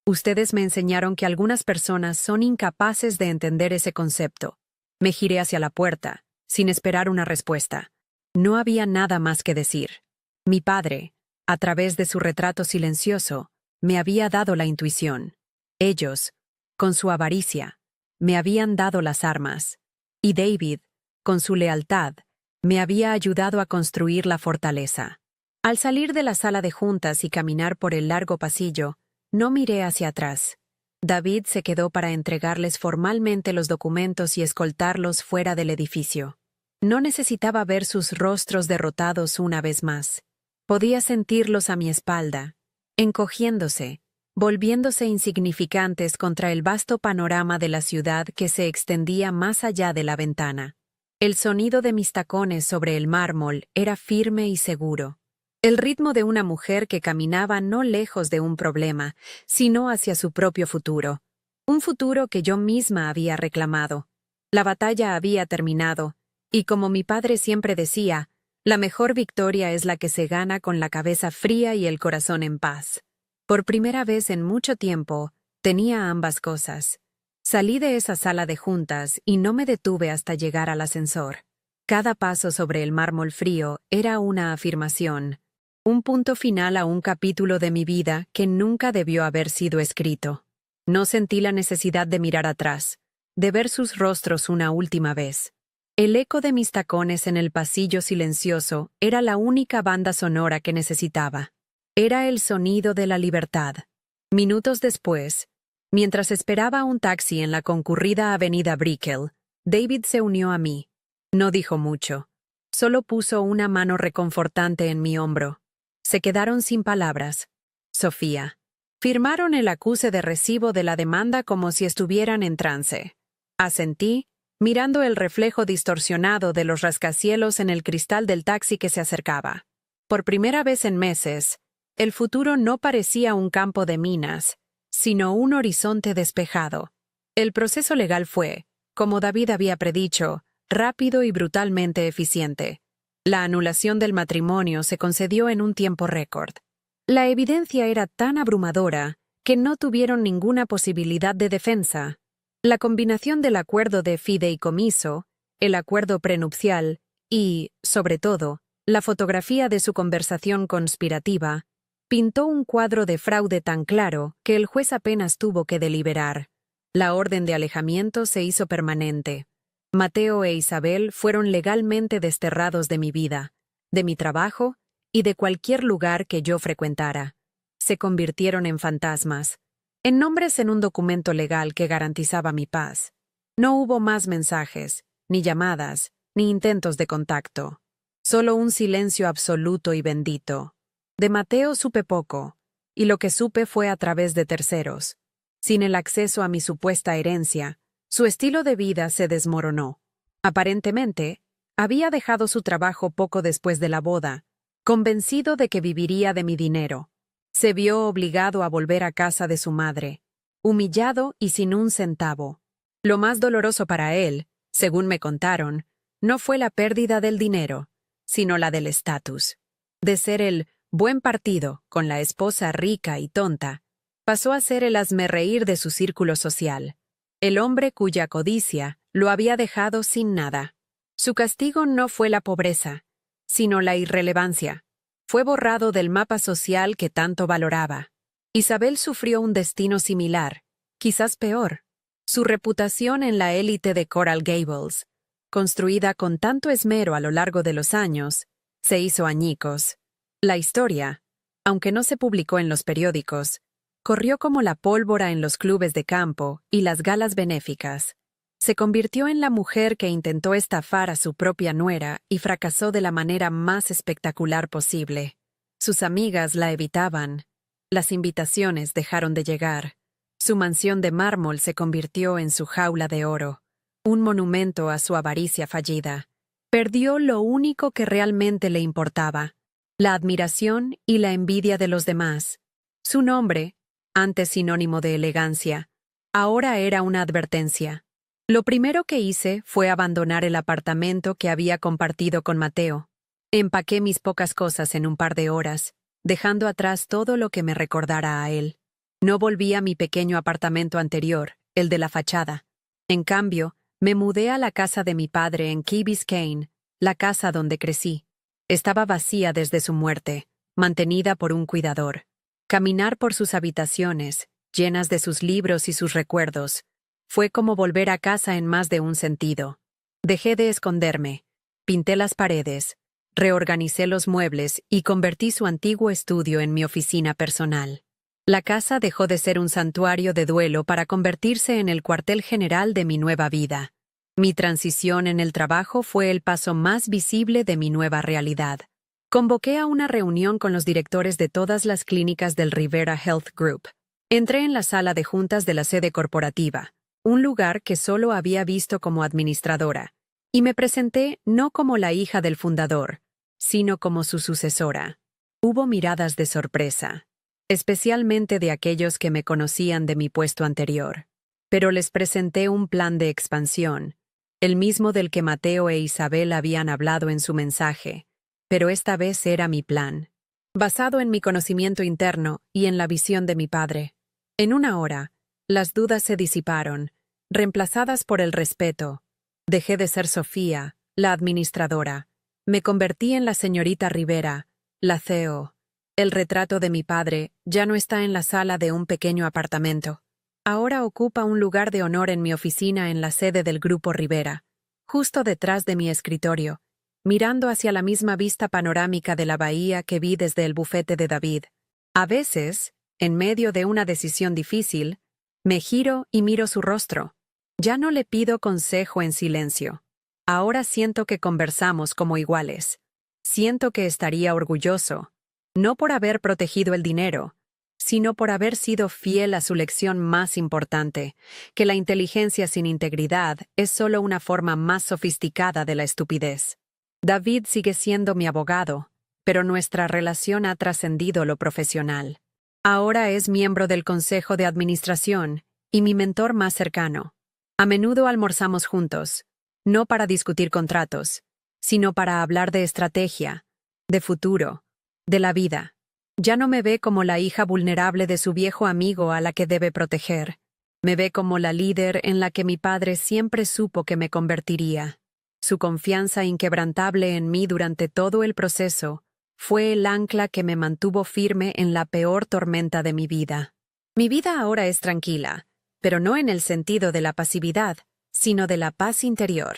Ustedes me enseñaron que algunas personas son incapaces de entender ese concepto. Me giré hacia la puerta, sin esperar una respuesta. No había nada más que decir. Mi padre, a través de su retrato silencioso, me había dado la intuición. Ellos, con su avaricia, me habían dado las armas. Y David, con su lealtad, me había ayudado a construir la fortaleza. Al salir de la sala de juntas y caminar por el largo pasillo, no miré hacia atrás. David se quedó para entregarles formalmente los documentos y escoltarlos fuera del edificio. No necesitaba ver sus rostros derrotados una vez más. Podía sentirlos a mi espalda, encogiéndose, volviéndose insignificantes contra el vasto panorama de la ciudad que se extendía más allá de la ventana. El sonido de mis tacones sobre el mármol era firme y seguro. El ritmo de una mujer que caminaba no lejos de un problema, sino hacia su propio futuro. Un futuro que yo misma había reclamado. La batalla había terminado, y como mi padre siempre decía, la mejor victoria es la que se gana con la cabeza fría y el corazón en paz. Por primera vez en mucho tiempo, tenía ambas cosas. Salí de esa sala de juntas y no me detuve hasta llegar al ascensor. Cada paso sobre el mármol frío era una afirmación, un punto final a un capítulo de mi vida que nunca debió haber sido escrito. No sentí la necesidad de mirar atrás, de ver sus rostros una última vez. El eco de mis tacones en el pasillo silencioso era la única banda sonora que necesitaba. Era el sonido de la libertad. Minutos después, mientras esperaba un taxi en la concurrida avenida Brickell, David se unió a mí. No dijo mucho. Solo puso una mano reconfortante en mi hombro. Se quedaron sin palabras. Sofía. Firmaron el acuse de recibo de la demanda como si estuvieran en trance. Asentí, mirando el reflejo distorsionado de los rascacielos en el cristal del taxi que se acercaba. Por primera vez en meses, el futuro no parecía un campo de minas, sino un horizonte despejado. El proceso legal fue, como David había predicho, rápido y brutalmente eficiente. La anulación del matrimonio se concedió en un tiempo récord. La evidencia era tan abrumadora que no tuvieron ninguna posibilidad de defensa. La combinación del acuerdo de fideicomiso, el acuerdo prenupcial y, sobre todo, la fotografía de su conversación conspirativa, pintó un cuadro de fraude tan claro que el juez apenas tuvo que deliberar. La orden de alejamiento se hizo permanente. Mateo e Isabel fueron legalmente desterrados de mi vida, de mi trabajo y de cualquier lugar que yo frecuentara. Se convirtieron en fantasmas, en nombres en un documento legal que garantizaba mi paz. No hubo más mensajes, ni llamadas, ni intentos de contacto. Solo un silencio absoluto y bendito. De Mateo supe poco, y lo que supe fue a través de terceros. Sin el acceso a mi supuesta herencia, su estilo de vida se desmoronó. Aparentemente, había dejado su trabajo poco después de la boda, convencido de que viviría de mi dinero. Se vio obligado a volver a casa de su madre, humillado y sin un centavo. Lo más doloroso para él, según me contaron, no fue la pérdida del dinero, sino la del estatus. De ser el buen partido con la esposa rica y tonta, pasó a ser el hazmerreír de su círculo social. el hombre cuya codicia lo había dejado sin nada. Su castigo no fue la pobreza, sino la irrelevancia. Fue borrado del mapa social que tanto valoraba. Isabel sufrió un destino similar, quizás peor. Su reputación en la élite de Coral Gables, construida con tanto esmero a lo largo de los años, se hizo añicos. La historia, aunque no se publicó en los periódicos, corrió como la pólvora en los clubes de campo y las galas benéficas. Se convirtió en la mujer que intentó estafar a su propia nuera y fracasó de la manera más espectacular posible. Sus amigas la evitaban. Las invitaciones dejaron de llegar. Su mansión de mármol se convirtió en su jaula de oro, un monumento a su avaricia fallida. Perdió lo único que realmente le importaba, la admiración y la envidia de los demás. Su nombre, antes sinónimo de elegancia, ahora era una advertencia. Lo primero que hice fue abandonar el apartamento que había compartido con Mateo. Empaqué mis pocas cosas en un par de horas, dejando atrás todo lo que me recordara a él. No volví a mi pequeño apartamento anterior, el de la fachada. En cambio, me mudé a la casa de mi padre en Key Biscayne, la casa donde crecí. Estaba vacía desde su muerte, mantenida por un cuidador. Caminar por sus habitaciones, llenas de sus libros y sus recuerdos, fue como volver a casa en más de un sentido. Dejé de esconderme, pinté las paredes, reorganicé los muebles y convertí su antiguo estudio en mi oficina personal. La casa dejó de ser un santuario de duelo para convertirse en el cuartel general de mi nueva vida. Mi transición en el trabajo fue el paso más visible de mi nueva realidad. Convoqué a una reunión con los directores de todas las clínicas del Rivera Health Group. Entré en la sala de juntas de la sede corporativa, un lugar que solo había visto como administradora, y me presenté no como la hija del fundador, sino como su sucesora. Hubo miradas de sorpresa, especialmente de aquellos que me conocían de mi puesto anterior. Pero les presenté un plan de expansión, el mismo del que Mateo e Isabel habían hablado en su mensaje, pero esta vez era mi plan, basado en mi conocimiento interno y en la visión de mi padre. En una hora, las dudas se disiparon, reemplazadas por el respeto. Dejé de ser Sofía, la administradora. Me convertí en la señorita Rivera, la CEO. El retrato de mi padre ya no está en la sala de un pequeño apartamento. Ahora ocupa un lugar de honor en mi oficina en la sede del Grupo Rivera, justo detrás de mi escritorio, mirando hacia la misma vista panorámica de la bahía que vi desde el bufete de David. A veces, en medio de una decisión difícil, me giro y miro su rostro. Ya no le pido consejo en silencio. Ahora siento que conversamos como iguales. Siento que estaría orgulloso, no por haber protegido el dinero, sino por haber sido fiel a su lección más importante, que la inteligencia sin integridad es solo una forma más sofisticada de la estupidez. David sigue siendo mi abogado, pero nuestra relación ha trascendido lo profesional. Ahora es miembro del Consejo de Administración y mi mentor más cercano. A menudo almorzamos juntos, no para discutir contratos, sino para hablar de estrategia, de futuro, de la vida. Ya no me ve como la hija vulnerable de su viejo amigo a la que debe proteger. Me ve como la líder en la que mi padre siempre supo que me convertiría. Su confianza inquebrantable en mí durante todo el proceso fue el ancla que me mantuvo firme en la peor tormenta de mi vida. Mi vida ahora es tranquila, pero no en el sentido de la pasividad, sino de la paz interior.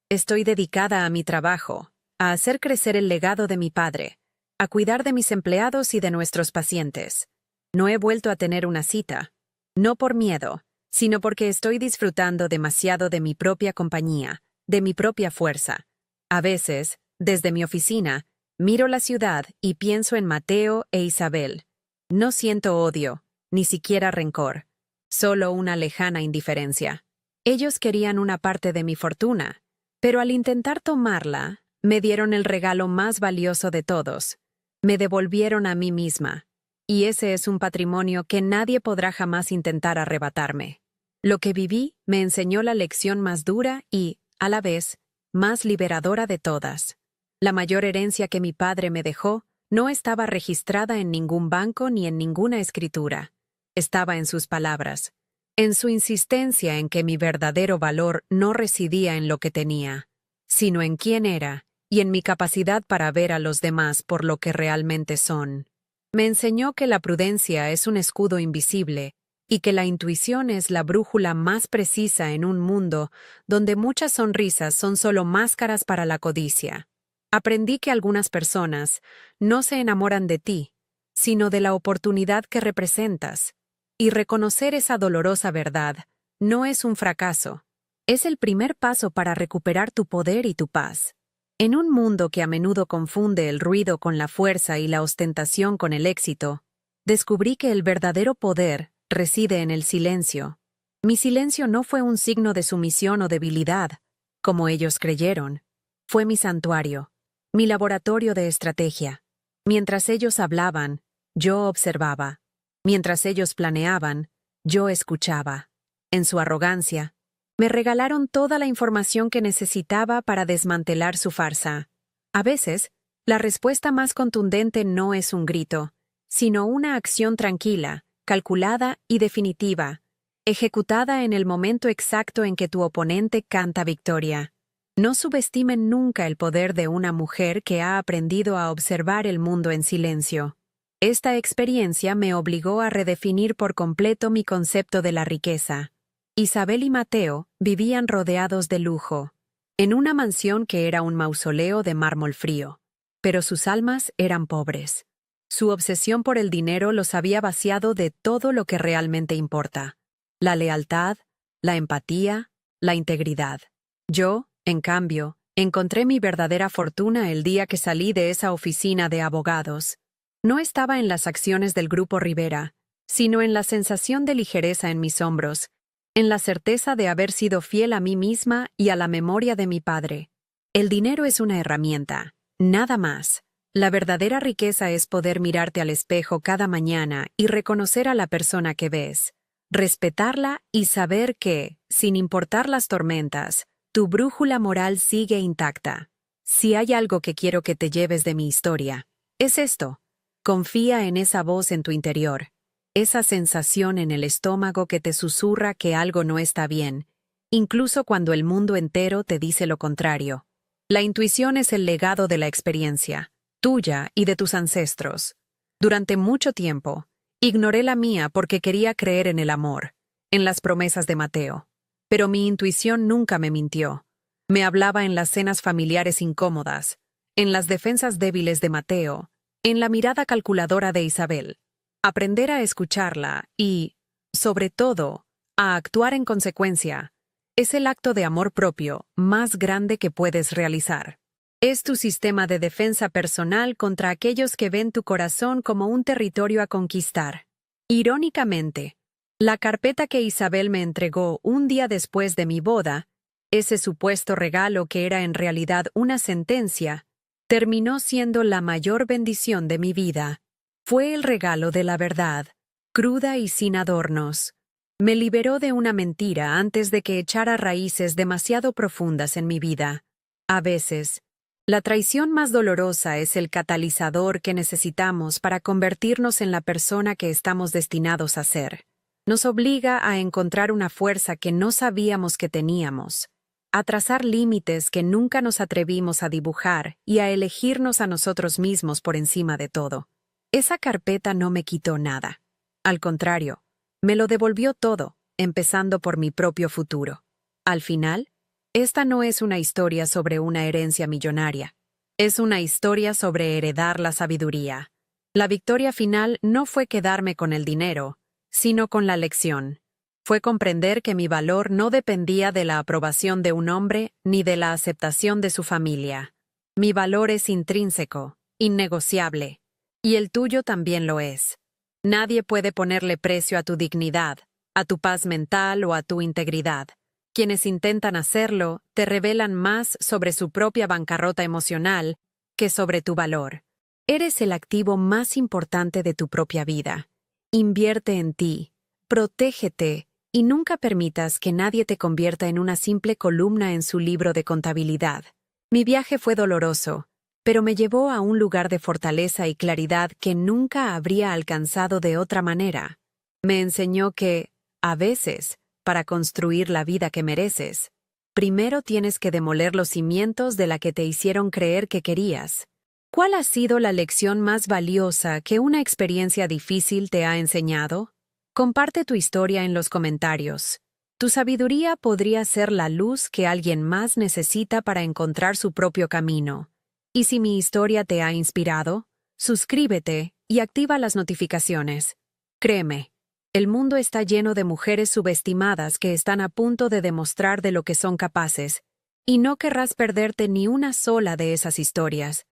Estoy dedicada a mi trabajo, a hacer crecer el legado de mi padre, a cuidar de mis empleados y de nuestros pacientes. No he vuelto a tener una cita, no por miedo, sino porque estoy disfrutando demasiado de mi propia compañía, de mi propia fuerza. A veces, desde mi oficina, miro la ciudad y pienso en Mateo e Isabel. No siento odio, ni siquiera rencor, solo una lejana indiferencia. Ellos querían una parte de mi fortuna, pero al intentar tomarla, me dieron el regalo más valioso de todos. Me devolvieron a mí misma, y ese es un patrimonio que nadie podrá jamás intentar arrebatarme. Lo que viví me enseñó la lección más dura y, a la vez, más liberadora de todas. La mayor herencia que mi padre me dejó no estaba registrada en ningún banco ni en ninguna escritura. Estaba en sus palabras. en su insistencia en que mi verdadero valor no residía en lo que tenía, sino en quién era y en mi capacidad para ver a los demás por lo que realmente son. Me enseñó que la prudencia es un escudo invisible y que la intuición es la brújula más precisa en un mundo donde muchas sonrisas son solo máscaras para la codicia. Aprendí que algunas personas no se enamoran de ti, sino de la oportunidad que representas, y reconocer esa dolorosa verdad no es un fracaso, es el primer paso para recuperar tu poder y tu paz. En un mundo que a menudo confunde el ruido con la fuerza y la ostentación con el éxito, descubrí que el verdadero poder reside en el silencio. Mi silencio no fue un signo de sumisión o debilidad, como ellos creyeron. Fue mi santuario, mi laboratorio de estrategia. Mientras ellos hablaban, yo observaba. Mientras ellos planeaban, yo escuchaba. En su arrogancia, me regalaron toda la información que necesitaba para desmantelar su farsa. A veces, la respuesta más contundente no es un grito, sino una acción tranquila, calculada y definitiva, ejecutada en el momento exacto en que tu oponente canta victoria. No subestimen nunca el poder de una mujer que ha aprendido a observar el mundo en silencio. Esta experiencia me obligó a redefinir por completo mi concepto de la riqueza. Isabel y Mateo vivían rodeados de lujo, en una mansión que era un mausoleo de mármol frío, pero sus almas eran pobres. Su obsesión por el dinero los había vaciado de todo lo que realmente importa: la lealtad, la empatía, la integridad. Yo, en cambio, encontré mi verdadera fortuna el día que salí de esa oficina de abogados. No estaba en las acciones del Grupo Rivera, sino en la sensación de ligereza en mis hombros, en la certeza de haber sido fiel a mí misma y a la memoria de mi padre. El dinero es una herramienta, nada más. La verdadera riqueza es poder mirarte al espejo cada mañana y reconocer a la persona que ves, respetarla y saber que, sin importar las tormentas, tu brújula moral sigue intacta. Si hay algo que quiero que te lleves de mi historia, es esto: confía en esa voz en tu interior, esa sensación en el estómago que te susurra que algo no está bien, incluso cuando el mundo entero te dice lo contrario. La intuición es el legado de la experiencia, tuya y de tus ancestros. Durante mucho tiempo, ignoré la mía porque quería creer en el amor, en las promesas de Mateo. Pero mi intuición nunca me mintió. Me hablaba en las cenas familiares incómodas, en las defensas débiles de Mateo, en la mirada calculadora de Isabel. Aprender a escucharla y, sobre todo, a actuar en consecuencia, es el acto de amor propio más grande que puedes realizar. Es tu sistema de defensa personal contra aquellos que ven tu corazón como un territorio a conquistar. Irónicamente, la carpeta que Isabel me entregó un día después de mi boda, ese supuesto regalo que era en realidad una sentencia, terminó siendo la mayor bendición de mi vida. Fue el regalo de la verdad, cruda y sin adornos. Me liberó de una mentira antes de que echara raíces demasiado profundas en mi vida. A veces, la traición más dolorosa es el catalizador que necesitamos para convertirnos en la persona que estamos destinados a ser. Nos obliga a encontrar una fuerza que no sabíamos que teníamos, a trazar límites que nunca nos atrevimos a dibujar y a elegirnos a nosotros mismos por encima de todo. Esa carpeta no me quitó nada. Al contrario, me lo devolvió todo, empezando por mi propio futuro. Al final, esta no es una historia sobre una herencia millonaria. Es una historia sobre heredar la sabiduría. La victoria final no fue quedarme con el dinero, sino con la lección. Fue comprender que mi valor no dependía de la aprobación de un hombre ni de la aceptación de su familia. Mi valor es intrínseco, innegociable, y el tuyo también lo es. Nadie puede ponerle precio a tu dignidad, a tu paz mental o a tu integridad. Quienes intentan hacerlo te revelan más sobre su propia bancarrota emocional que sobre tu valor. Eres el activo más importante de tu propia vida. Invierte en ti, protégete y nunca permitas que nadie te convierta en una simple columna en su libro de contabilidad. Mi viaje fue doloroso, pero me llevó a un lugar de fortaleza y claridad que nunca habría alcanzado de otra manera. Me enseñó que, A veces, para construir la vida que mereces, primero tienes que demoler los cimientos de la que te hicieron creer que querías. ¿Cuál ha sido la lección más valiosa que una experiencia difícil te ha enseñado? Comparte tu historia en los comentarios. Tu sabiduría podría ser la luz que alguien más necesita para encontrar su propio camino. Y si mi historia te ha inspirado, suscríbete y activa las notificaciones. Créeme, el mundo está lleno de mujeres subestimadas que están a punto de demostrar de lo que son capaces, y no querrás perderte ni una sola de esas historias.